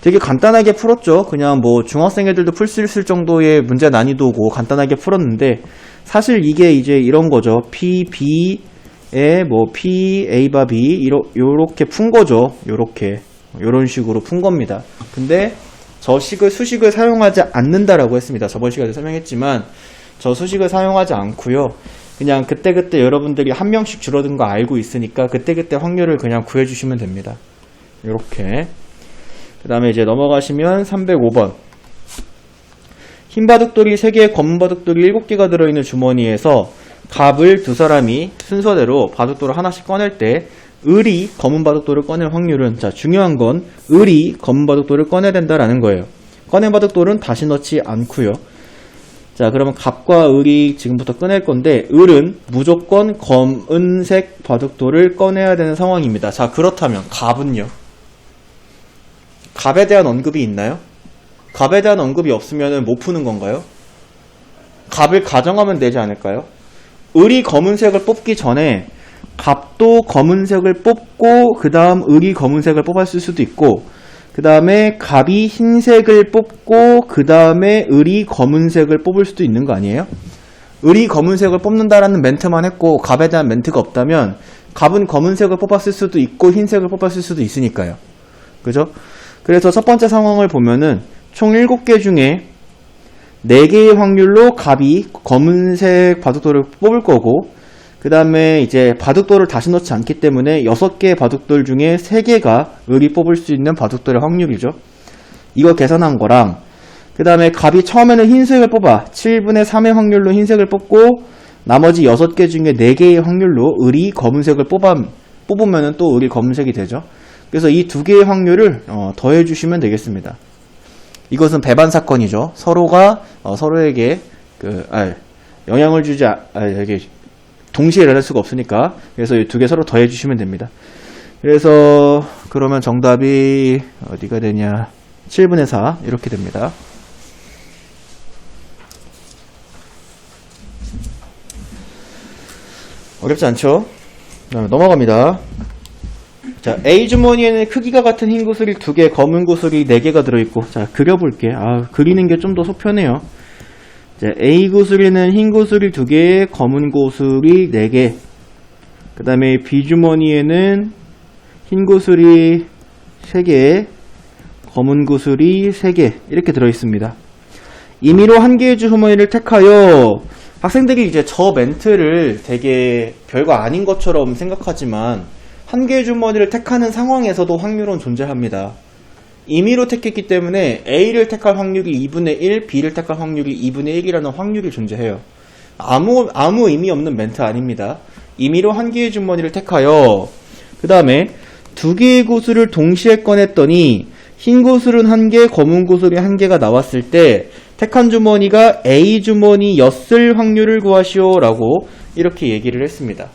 되게 간단하게 풀었죠. 그냥 뭐 중학생 애들도 풀 수 있을 정도의 문제 난이도고 간단하게 풀었는데, 사실 이게 이제 이런 거죠. PB에 뭐 PA 바 B 요렇게 푼 거죠. 요런 식으로 푼 겁니다. 근데 저 수식을 사용하지 않는다라고 했습니다. 저번 시간에 설명했지만 저 수식을 사용하지 않고요. 그냥 그때그때 여러분들이 한 명씩 줄어든 거 알고 있으니까 그때그때 확률을 그냥 구해주시면 됩니다. 요렇게. 그 다음에 이제 넘어가시면 305번. 흰 바둑돌이 3개, 검은 바둑돌이 7개가 들어있는 주머니에서 갑을 두 사람이 순서대로 바둑돌을 하나씩 꺼낼 때 을이 검은 바둑돌을 꺼낼 확률은, 자, 중요한 건 을이 검은 바둑돌을 꺼내야 된다라는 거예요. 꺼낸 바둑돌은 다시 넣지 않고요. 자, 그러면 갑과 을이 지금부터 꺼낼 건데, 을은 무조건 검은색 바둑돌을 꺼내야 되는 상황입니다. 자, 그렇다면 갑은요? 갑에 대한 언급이 있나요? 갑에 대한 언급이 없으면 못 푸는 건가요? 갑을 가정하면 되지 않을까요? 을이 검은색을 뽑기 전에 갑도 검은색을 뽑고 그 다음 을이 검은색을 뽑았을 수도 있고, 그 다음에 갑이 흰색을 뽑고 그 다음에 을이 검은색을 뽑을 수도 있는 거 아니에요? 을이 검은색을 뽑는다라는 멘트만 했고 갑에 대한 멘트가 없다면 갑은 검은색을 뽑았을 수도 있고 흰색을 뽑았을 수도 있으니까요. 그죠? 그래서 첫 번째 상황을 보면은 총 7개 중에 4개의 확률로 갑이 검은색 바둑돌을 뽑을 거고, 그 다음에 이제 바둑돌을 다시 넣지 않기 때문에 6개의 바둑돌 중에 3개가 을이 뽑을 수 있는 바둑돌의 확률이죠. 이거 계산한 거랑, 그 다음에 갑이 처음에는 흰색을 뽑아 7분의 3의 확률로 흰색을 뽑고 나머지 6개 중에 4개의 확률로 을이 검은색을 뽑으면 또 을이 검은색이 되죠. 그래서 이 2개의 확률을 더해 주시면 되겠습니다. 이것은 배반 사건이죠. 서로가 서로에게 영향을 주지 이게 동시에 일어날 수가 없으니까. 그래서 이 두 개 서로 더해 주시면 됩니다. 그래서 그러면 정답이 어디가 되냐? 7분의 4 이렇게 됩니다. 어렵지 않죠? 넘어갑니다. 자, A 주머니에는 크기가 같은 흰 구슬이 2개, 검은 구슬이 4개가 들어있고, 자, 그려볼게. 그리는 게 좀 더 속편해요. 자, A 구슬에는 흰 구슬이 2개, 검은 구슬이 4개. 그 다음에 B 주머니에는 흰 구슬이 3개, 검은 구슬이 3개. 이렇게 들어있습니다. 임의로 한 개의 주머니를 택하여, 학생들이 이제 저 멘트를 되게 별거 아닌 것처럼 생각하지만, 한 개의 주머니를 택하는 상황에서도 확률은 존재합니다. 임의로 택했기 때문에 A를 택할 확률이 2분의 1, B를 택할 확률이 2분의 1이라는 확률이 존재해요. 아무 의미 없는 멘트 아닙니다. 임의로 한 개의 주머니를 택하여, 그 다음에 2개의 구슬을 동시에 꺼냈더니 흰 구슬은 1개, 검은 구슬이 1개가 나왔을 때 택한 주머니가 A 주머니였을 확률을 구하시오 라고 이렇게 얘기를 했습니다.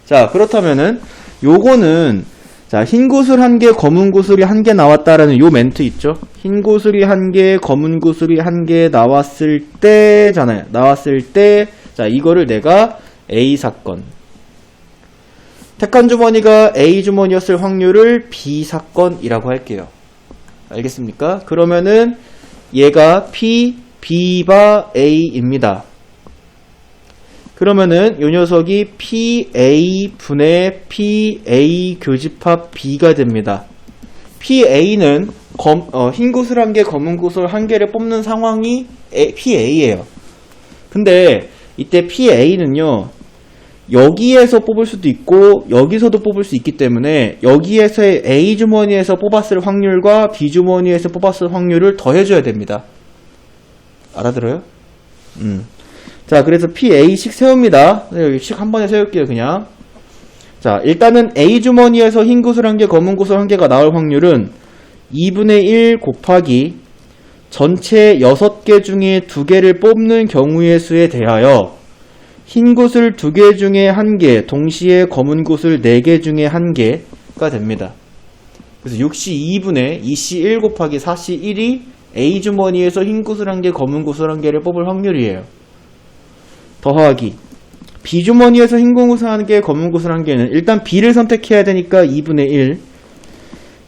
자, 그렇다면은 요거는 자, 흰 구슬 1개, 검은 구슬이 1개 나왔다라는 요 멘트 있죠? 흰 구슬이 1개, 검은 구슬이 1개 나왔을 때잖아요. 나왔을 때, 자, 이거를 내가 A 사건. 택한 주머니가 A 주머니였을 확률을 B 사건이라고 할게요. 알겠습니까? 그러면은 얘가 P, B바 A입니다. 그러면은 요 녀석이 PA 분의 PA 교집합 B가 됩니다. PA는 흰 구슬 1개, 검은 구슬 1개를 뽑는 상황이 PA예요. 근데 이때 PA는요, 여기에서 뽑을 수도 있고 여기서도 뽑을 수 있기 때문에 여기에서의 A 주머니에서 뽑았을 확률과 B 주머니에서 뽑았을 확률을 더해줘야 됩니다. 알아들어요? 자, 그래서 PA씩 세웁니다. 여기씩 한 번에 세울게요, 그냥. 자, 일단은 A 주머니에서 흰 구슬 1개, 검은 구슬 1개가 나올 확률은 2분의 1 곱하기 전체 6개 중에 2개를 뽑는 경우의 수에 대하여 흰 구슬 2개 중에 1개, 동시에 검은 구슬 4개 중에 1개가 됩니다. 그래서 6시 2분의 2시 1 곱하기 4시 1이 A 주머니에서 흰 구슬 1개, 검은 구슬 1개를 뽑을 확률이에요. 더하기 B 주머니에서 흰 구슬 1개, 검은 구슬 1개는 일단 B를 선택해야 되니까 2분의 1.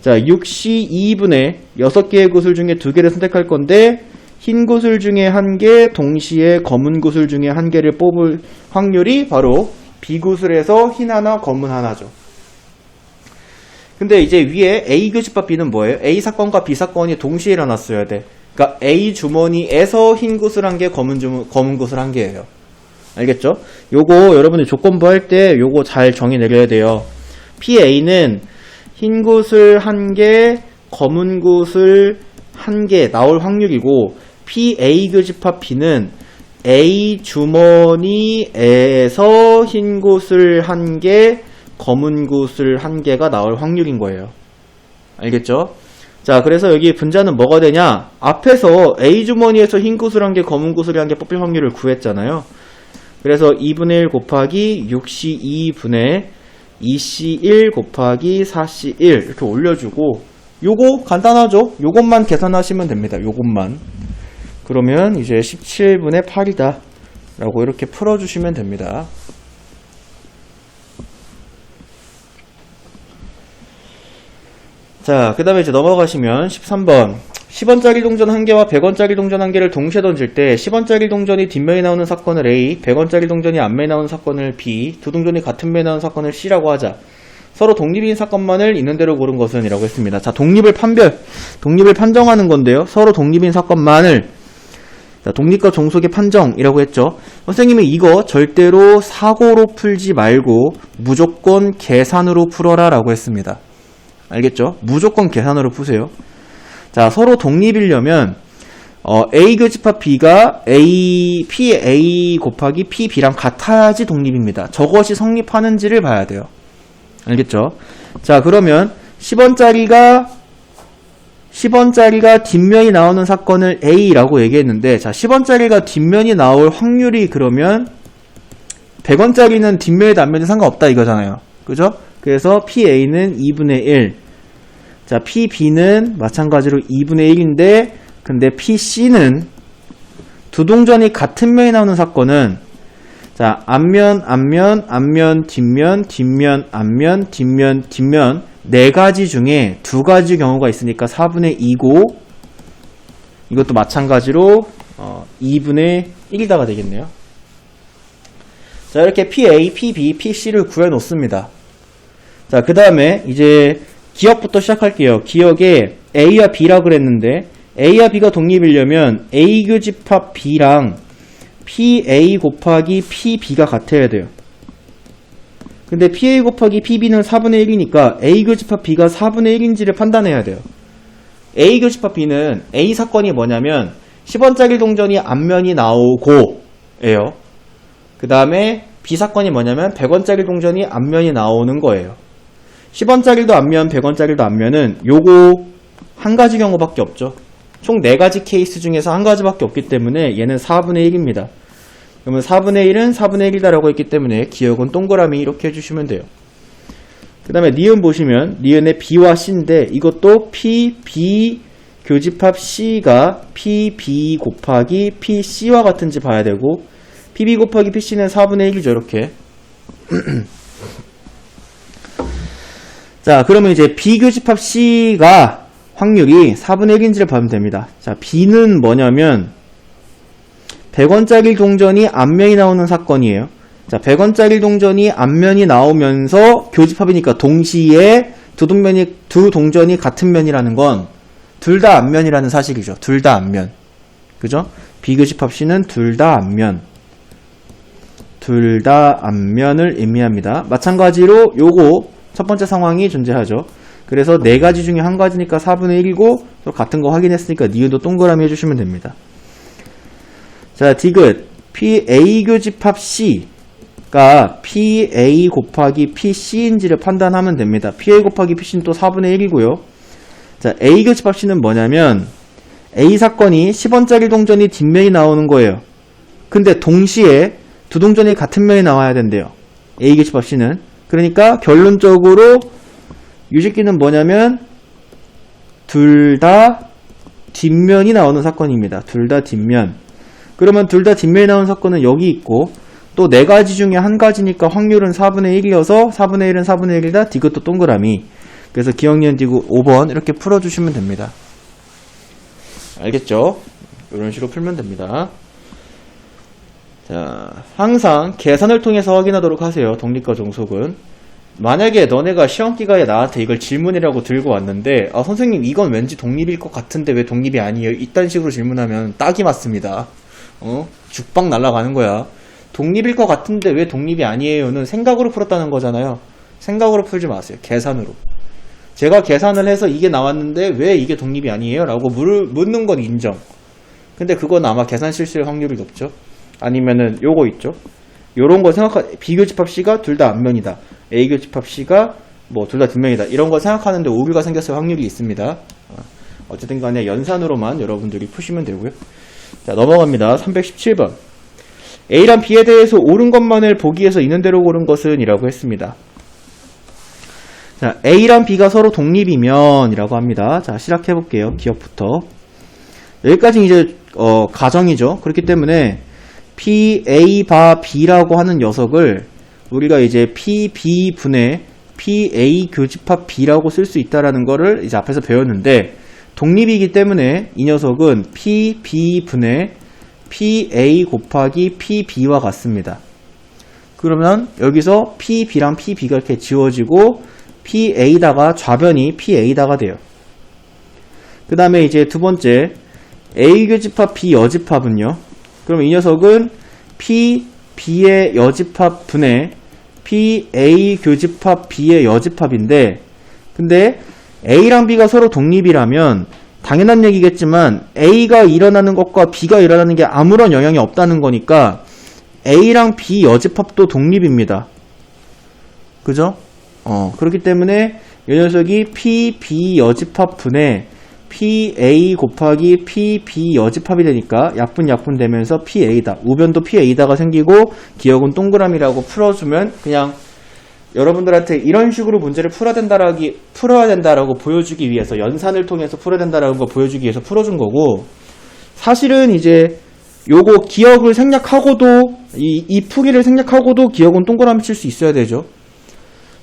자, 6시 2분의 6개의 구슬 중에 2개를 선택할 건데 흰 구슬 중에 1개, 동시에 검은 구슬 중에 1개를 뽑을 확률이 바로 B 구슬에서 흰 하나, 검은 하나죠. 근데 이제 위에 A 교집합 B는 뭐예요? A 사건과 B 사건이 동시에 일어났어야 돼. 그러니까 A 주머니에서 흰 구슬 1개, 검은 구슬 1개예요. 알겠죠? 요거 여러분들 조건부 할 때 요거 잘 정의 내려야 돼요. PA는 흰 구슬 1개, 검은 구슬 1개 나올 확률이고 PA 교집합 B는 A 주머니에서 흰 구슬 1개, 검은 구슬 1개가 나올 확률인 거예요. 알겠죠? 자, 그래서 여기 분자는 뭐가 되냐? 앞에서 A 주머니에서 흰 구슬 1개, 검은 구슬 1개 뽑힐 확률을 구했잖아요. 그래서 2분의 1 곱하기 6시 2분의 2시 1 곱하기 4시 1 이렇게 올려주고 요거 간단하죠? 요것만 계산하시면 됩니다. 요것만. 그러면 이제 17분의 8이다 라고 이렇게 풀어주시면 됩니다. 자, 그 다음에 이제 넘어가시면 13번 10원짜리 동전 1개와 100원짜리 동전 1개를 동시에 던질 때 10원짜리 동전이 뒷면에 나오는 사건을 A, 100원짜리 동전이 앞면에 나오는 사건을 B, 두 동전이 같은 면에 나오는 사건을 C라고 하자. 서로 독립인 사건만을 있는 대로 고른 것은 이라고 했습니다. 자, 독립을 판정하는 건데요. 서로 독립인 사건만을, 자, 독립과 종속의 판정이라고 했죠. 선생님이 이거 절대로 사고로 풀지 말고 무조건 계산으로 풀어라 라고 했습니다. 알겠죠? 무조건 계산으로 푸세요. 자, 서로 독립이려면 A 교집합 B가 PA 곱하기 PB랑 같아야지 독립입니다. 저것이 성립하는지를 봐야 돼요. 알겠죠? 자, 그러면 10원짜리가 10원짜리가 뒷면이 나오는 사건을 A라고 얘기했는데, 자, 10원짜리가 뒷면이 나올 확률이 그러면 100원짜리는 뒷면에도 앞면에 상관없다 이거잖아요. 그죠? 그래서 PA는 2분의 1. 자, PB는 마찬가지로 2분의 1인데, 근데 PC는 두 동전이 같은 면이 나오는 사건은, 자, 앞면, 앞면, 앞면, 뒷면, 뒷면, 앞면, 뒷면, 뒷면, 네 가지 중에 두 가지 경우가 있으니까 4분의 2고, 이것도 마찬가지로 2분의 1이다가 되겠네요. 자, 이렇게 PA, PB, PC를 구해 놓습니다. 자, 그 다음에 이제 기억부터 시작할게요. 기억에 A와 B라 그랬는데, A와 B가 독립이려면 A 교집합 B랑 PA 곱하기 PB가 같아야 돼요. 근데 PA 곱하기 PB는 4분의 1이니까 A 교집합 B가 4분의 1인지를 판단해야 돼요. A 교집합 B는 A 사건이 뭐냐면 10원짜리 동전이 앞면이 나오고 예요. 그 다음에 B 사건이 뭐냐면 100원짜리 동전이 앞면이 나오는 거예요. 10원짜리도 앞면, 100원짜리도 앞면은 요거 한 가지 경우밖에 없죠. 총 4가지 케이스 중에서 한 가지밖에 없기 때문에 얘는 4분의 1입니다. 그러면 4분의 1은 4분의 1이다라고 했기 때문에 기억은 동그라미 이렇게 해주시면 돼요. 그 다음에 니은 보시면 니은의 B와 C인데 이것도 P, B 교집합 C가 P, B 곱하기 P, C와 같은지 봐야 되고 PB 곱하기 PC는 4분의 1이죠. 이렇게. 자, 그러면 이제 B 교집합 C가 확률이 4분의 1인지를 보면 됩니다. 자, B는 뭐냐면 100원짜리 동전이 앞면이 나오는 사건이에요. 자, 100원짜리 동전이 앞면이 나오면서 교집합이니까 동시에 두 동전이 같은 면이라는 건 둘 다 앞면이라는 사실이죠. 둘 다 앞면. 그죠? B 교집합 C는 둘 다 앞면. 둘 다 앞면을 의미합니다. 마찬가지로 요거 첫 번째 상황이 존재하죠. 그래서 네 가지 중에 한 가지니까 4분의 1이고 또 같은 거 확인했으니까 니은도 동그라미 해주시면 됩니다. 자, 디귿 PA 교집합 C가 PA 곱하기 PC인지를 판단하면 됩니다. PA 곱하기 PC는 또 4분의 1이고요. 자, A 교집합 C는 뭐냐면 A 사건이 10원짜리 동전이 뒷면이 나오는 거예요. 근데 동시에 두 동전이 같은 면이 나와야 된대요. A 교집합 C는. 그러니까 결론적으로 유식기는 뭐냐면 둘 다 뒷면이 나오는 사건입니다. 둘 다 뒷면. 그러면 둘 다 뒷면이 나오는 사건은 여기 있고 또 네 가지 중에 한 가지니까 확률은 4분의 1이어서 4분의 1은 4분의 1이다. 디귿도 동그라미. 그래서 기억, 니은, 디귿 5번 이렇게 풀어주시면 됩니다. 알겠죠? 이런 식으로 풀면 됩니다. 자, 항상 계산을 통해서 확인하도록 하세요. 독립과 종속은. 만약에 너네가 시험기간에 나한테 이걸 질문이라고 들고 왔는데 선생님 이건 왠지 독립일 것 같은데 왜 독립이 아니에요? 이딴 식으로 질문하면 딱이 맞습니다. 죽방 날아가는 거야. 독립일 것 같은데 왜 독립이 아니에요는 생각으로 풀었다는 거잖아요. 생각으로 풀지 마세요. 계산으로. 제가 계산을 해서 이게 나왔는데 왜 이게 독립이 아니에요? 라고 묻는 건 인정. 근데 그건 아마 계산 실수일 확률이 높죠. 아니면은 요거 있죠. 요런 거 B교집합 C가 둘 다 앞면이다. A교집합 C가 뭐 둘 다 뒷면이다. 이런 거 생각하는데 오류가 생겼을 확률이 있습니다. 어쨌든 간에 연산으로만 여러분들이 푸시면 되고요. 자, 넘어갑니다. 317번. A란 B에 대해서 옳은 것만을 보기 위해서 있는 대로 고른 것은 이라고 했습니다. 자, A랑 B가 서로 독립이면 이라고 합니다. 자, 시작해볼게요. 기억부터. 여기까지 이제 가정이죠. 그렇기 때문에 PA 바 B라고 하는 녀석을 우리가 이제 PB 분의 PA 교집합 B라고 쓸 수 있다라는 거를 이제 앞에서 배웠는데 독립이기 때문에 이 녀석은 PB 분의 PA 곱하기 PB와 같습니다. 그러면 여기서 PB랑 PB가 이렇게 지워지고 PA다가 좌변이 PA다가 돼요. 그 다음에 이제 두 번째 A 교집합 B 여집합은요. 그럼 이 녀석은 B의 여집합 분의 PA 교집합 B의 여집합인데 근데 A랑 B가 서로 독립이라면 당연한 얘기겠지만 A가 일어나는 것과 B가 일어나는 게 아무런 영향이 없다는 거니까 A랑 B 여집합도 독립입니다. 그죠? 그렇기 때문에 이 녀석이 PB 여집합 분의 PA 곱하기 PB 여집합이 되니까 약분 되면서 PA다. 우변도 PA다가 생기고 기억은 동그라미라고 풀어주면 그냥 여러분들한테 이런 식으로 문제를 풀어야 된다라고 보여주기 위해서 연산을 통해서 풀어야 된다라는 거 보여주기 위해서 풀어준 거고 사실은 이제 요거 기억을 생략하고도 이 풀이를 생략하고도 기억은 동그라미 칠 수 있어야 되죠.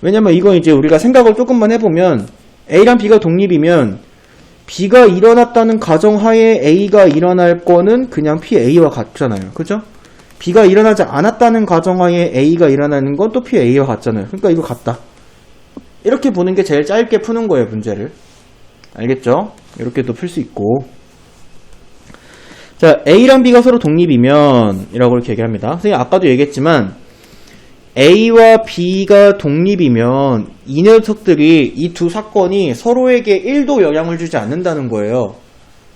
왜냐면 이거 이제 우리가 생각을 조금만 해보면 A랑 B가 독립이면 B가 일어났다는 가정하에 A가 일어날 거는 그냥 PA와 같잖아요. 그죠? B가 일어나지 않았다는 가정하에 A가 일어나는 건 또 PA와 같잖아요. 그러니까 이거 같다. 이렇게 보는 게 제일 짧게 푸는 거예요, 문제를. 알겠죠? 이렇게도 풀 수 있고. 자, A랑 B가 서로 독립이면 이라고 이렇게 얘기합니다. 선생님 아까도 얘기했지만 A와 B가 독립이면 이 녀석들이 이 두 사건이 서로에게 1도 영향을 주지 않는다는 거예요.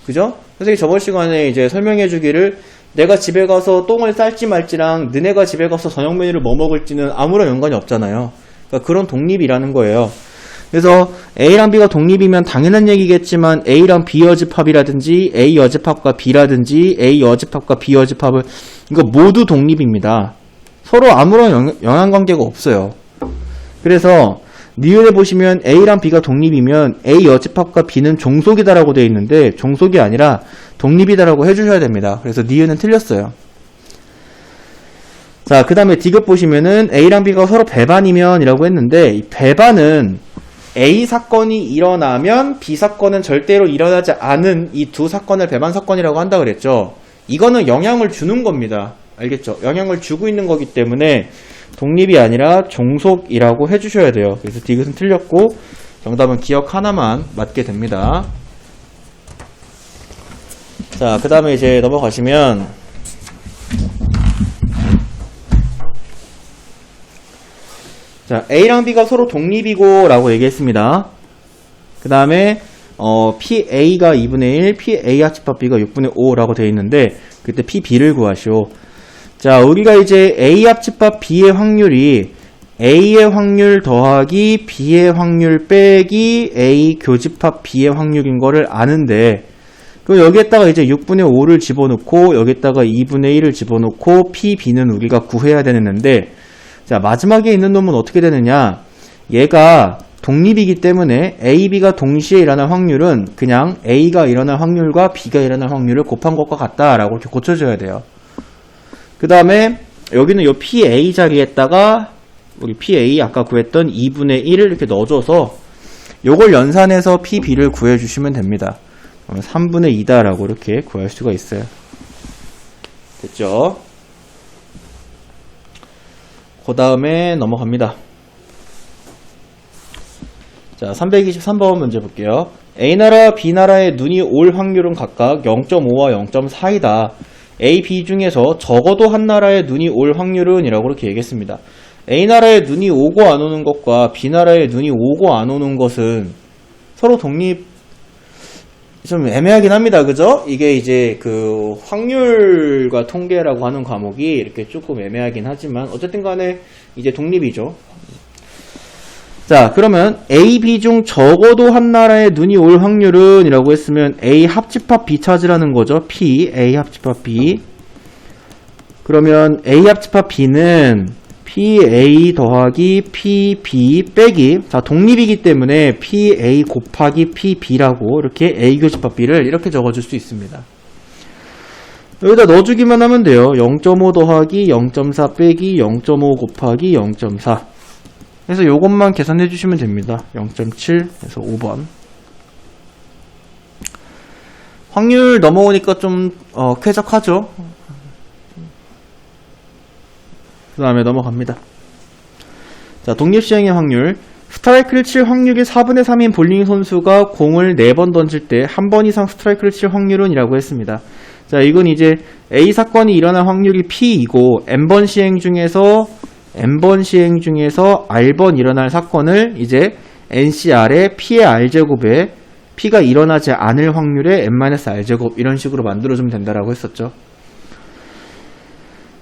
그죠? 선생님 저번 시간에 이제 설명해 주기를 내가 집에 가서 똥을 쌀지 말지랑 너네가 집에 가서 저녁 메뉴를 뭐 먹을지는 아무런 연관이 없잖아요. 그러니까 그런 독립이라는 거예요. 그래서 A랑 B가 독립이면 당연한 얘기겠지만 A랑 B 여집합이라든지 A 여집합과 B라든지 A 여집합과 B 여집합을 이거 모두 독립입니다. 서로 아무런 영향관계가 없어요. 그래서 니은에 보시면 A랑 B가 독립이면 A 여집합과 B는 종속이다라고 되어 있는데 종속이 아니라 독립이다라고 해주셔야 됩니다. 그래서 니은은 틀렸어요. 자, 그 다음에 D급 보시면은 A랑 B가 서로 배반이면 이라고 했는데 이 배반은 A 사건이 일어나면 B 사건은 절대로 일어나지 않은 이 두 사건을 배반 사건이라고 한다 그랬죠. 이거는 영향을 주는 겁니다. 알겠죠? 영향을 주고 있는 거기 때문에 독립이 아니라 종속이라고 해주셔야 돼요. 그래서 D급은 틀렸고 정답은 기억 하나만 맞게 됩니다. 자, 그 다음에 이제 넘어가시면 자, A랑 B가 서로 독립이고 라고 얘기했습니다. 그 다음에 PA가 2분의 1, PA 합집합 B가 6분의 5라고 되어 있는데 그때 PB를 구하시오. 자, 우리가 이제 A 합집합 B의 확률이 A의 확률 더하기 B의 확률 빼기 A 교집합 B의 확률인 거를 아는데 그럼 여기에다가 이제 6분의 5를 집어넣고 여기에다가 2분의 1을 집어넣고 PB는 우리가 구해야 되는데 자, 마지막에 있는 놈은 어떻게 되느냐? 얘가 독립이기 때문에 A, B가 동시에 일어날 확률은 그냥 A가 일어날 확률과 B가 일어날 확률을 곱한 것과 같다라고 이렇게 고쳐줘야 돼요. 그 다음에 여기는 요 PA 자리에다가 우리 PA 아까 구했던 2분의 1을 이렇게 넣어줘서 요걸 연산해서 PB를 구해주시면 됩니다. 그러면 3분의 2다라고 이렇게 구할 수가 있어요. 됐죠? 그 다음에 넘어갑니다. 자, 323번 문제 볼게요. A나라, B나라의 눈이 올 확률은 각각 0.5와 0.4이다. A, B 중에서 적어도 한 나라의 눈이 올 확률은 이라고 이렇게 얘기했습니다. A나라의 눈이 오고 안 오는 것과 B나라의 눈이 오고 안 오는 것은 서로 독립 좀 애매하긴 합니다. 그죠? 이게 이제 그 확률과 통계라고 하는 과목이 이렇게 조금 애매하긴 하지만 어쨌든 간에 이제 독립이죠. 자, 그러면 A, B 중 적어도 한 나라의 눈이 올 확률은 이라고 했으면 A 합집합 B 찾으라는 거죠. P, A 합집합 B. 그러면 A 합집합 B는 PA 더하기 PB 빼기 자, 독립이기 때문에 PA 곱하기 PB라고 이렇게 A 교집합 B를 이렇게 적어줄 수 있습니다. 여기다 넣어주기만 하면 돼요. 0.5 더하기 0.4 빼기 0.5 곱하기 0.4 그래서 요것만 계산해 주시면 됩니다. 0.7에서 5번 확률 넘어오니까 좀 쾌적하죠. 그 다음에 넘어갑니다. 자, 독립시행의 확률. 스트라이크를 칠 확률이 4분의 3인 볼링 선수가 공을 4번 던질 때 한 번 이상 스트라이크를 칠 확률은 이라고 했습니다. 자, 이건 이제 A 사건이 일어날 확률이 P이고 N번 시행 중에서 R번 일어날 사건을 이제 NCR의 P의 R제곱에 P가 일어나지 않을 확률의 N-R제곱 이런 식으로 만들어주면 된다라고 했었죠.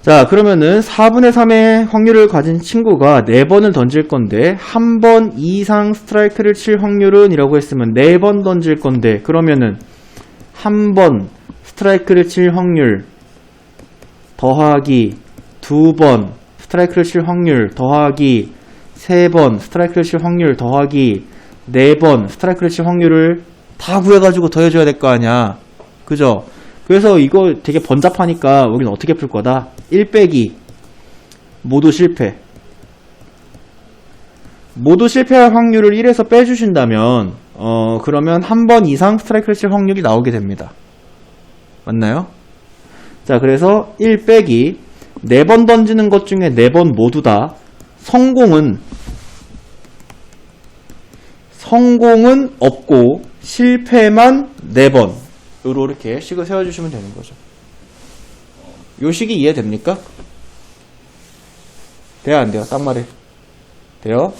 자, 그러면은 4분의 3의 확률을 가진 친구가 4번을 던질 건데, 한 번 이상 스트라이크를 칠 확률은 이라고 했으면 4번 던질 건데, 그러면은 한 번 스트라이크를 칠 확률 더하기 2번 스트라이크를 칠 확률 더하기 3번 스트라이크를 칠 확률 더하기 4번 스트라이크를 칠 확률을 다 구해가지고 더해줘야 될 거 아니야. 그죠? 그래서 이거 되게 번잡하니까 우리는 어떻게 풀 거다? 1 빼기 모두 실패. 모두 실패할 확률을 1에서 빼주신다면 그러면 한 번 이상 스트라이크를 칠 확률이 나오게 됩니다. 맞나요? 자, 그래서 1 빼기 4번 던지는 것 중에 4번 모두 다 성공은 없고 실패만 4번 으로 이렇게 식을 세워주시면 되는 거죠. 요 식이 이해됩니까? 돼요, 안 돼요? 딱 말해. 돼요?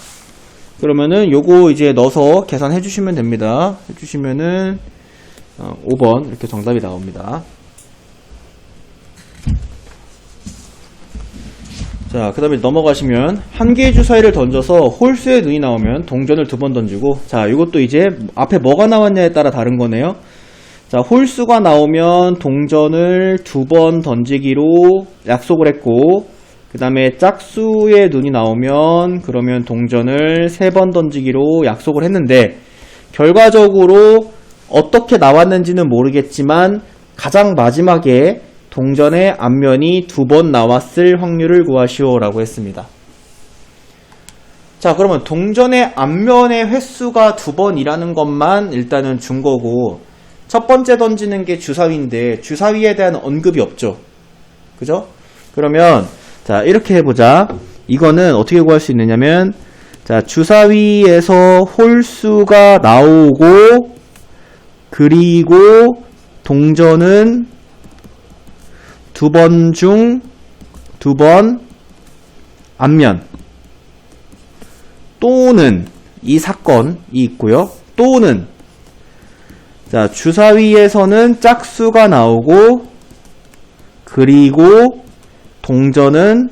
그러면은 요거 이제 넣어서 계산해 주시면 됩니다. 해주시면은 5번 이렇게 정답이 나옵니다. 자, 그 다음에 넘어가시면 한 개의 주사위를 던져서 홀수의 눈이 나오면 동전을 2번 던지고, 자, 이것도 이제 앞에 뭐가 나왔냐에 따라 다른 거네요. 자, 홀수가 나오면 동전을 2번 던지기로 약속을 했고, 그 다음에 짝수의 눈이 나오면 그러면 동전을 3번 던지기로 약속을 했는데, 결과적으로 어떻게 나왔는지는 모르겠지만 가장 마지막에 동전의 앞면이 2번 나왔을 확률을 구하시오 라고 했습니다. 자, 그러면 동전의 앞면의 횟수가 2번이라는 것만 일단은 준 거고, 첫 번째 던지는 게 주사위인데 주사위에 대한 언급이 없죠. 그죠? 그러면 자, 이렇게 해보자. 이거는 어떻게 구할 수 있느냐면, 자, 주사위에서 홀수가 나오고 그리고 동전은 2번 중 2번 앞면 또는 이 사건이 있고요. 또는 자, 주사위에서는 짝수가 나오고 그리고 동전은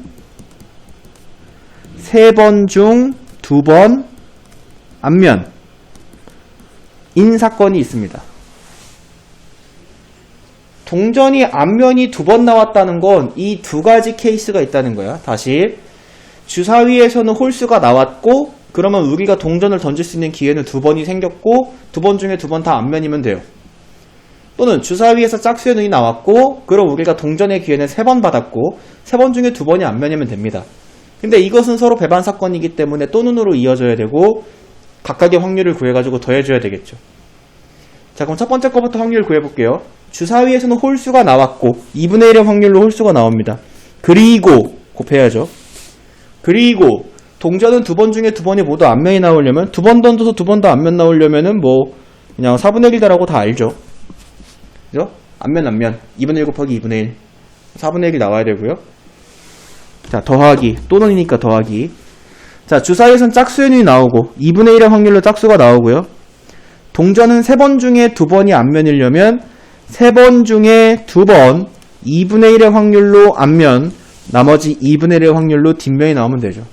3번 중 2번 앞면 인 사건이 있습니다. 동전이 앞면이 2번 나왔다는 건 이 2가지 케이스가 있다는 거야. 다시 주사위에서는 홀수가 나왔고 그러면 우리가 동전을 던질 수 있는 기회는 2번이 생겼고 2번 중에 2번 다 앞면이면 돼요. 또는 주사위에서 짝수의 눈이 나왔고 그럼 우리가 동전의 기회는 3번 받았고 3번 중에 2번이 앞면이면 됩니다. 근데 이것은 서로 배반 사건이기 때문에 또는으로 이어져야 되고 각각의 확률을 구해가지고 더해줘야 되겠죠. 자, 그럼 첫 번째 거부터 확률 구해볼게요. 주사위에서는 홀수가 나왔고 2분의 1의 확률로 홀수가 나옵니다. 그리고 곱해야죠. 그리고 동전은 2번 중에 2번이 모두 앞면이 나오려면 2번 던져서 2번 다 앞면 나오려면은 뭐 그냥 4분의 1이다라고 다 알죠. 그죠? 앞면 2분의 1 곱하기 2분의 1 4분의 1이 나와야 되고요. 자, 더하기 또는이니까 더하기. 자, 주사위에서는 짝수의 눈이 나오고 2분의 1의 확률로 짝수가 나오고요. 동전은 3번 중에 2번이 앞면이려면 3번 중에 2번 2분의 1의 확률로 앞면, 나머지 2분의 1의 확률로 뒷면이 나오면 되죠.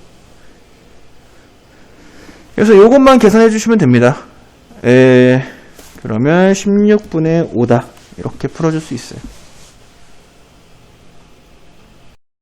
그래서 이것만 계산해 주시면 됩니다. 그러면 16분의 5다 이렇게 풀어줄 수 있어요.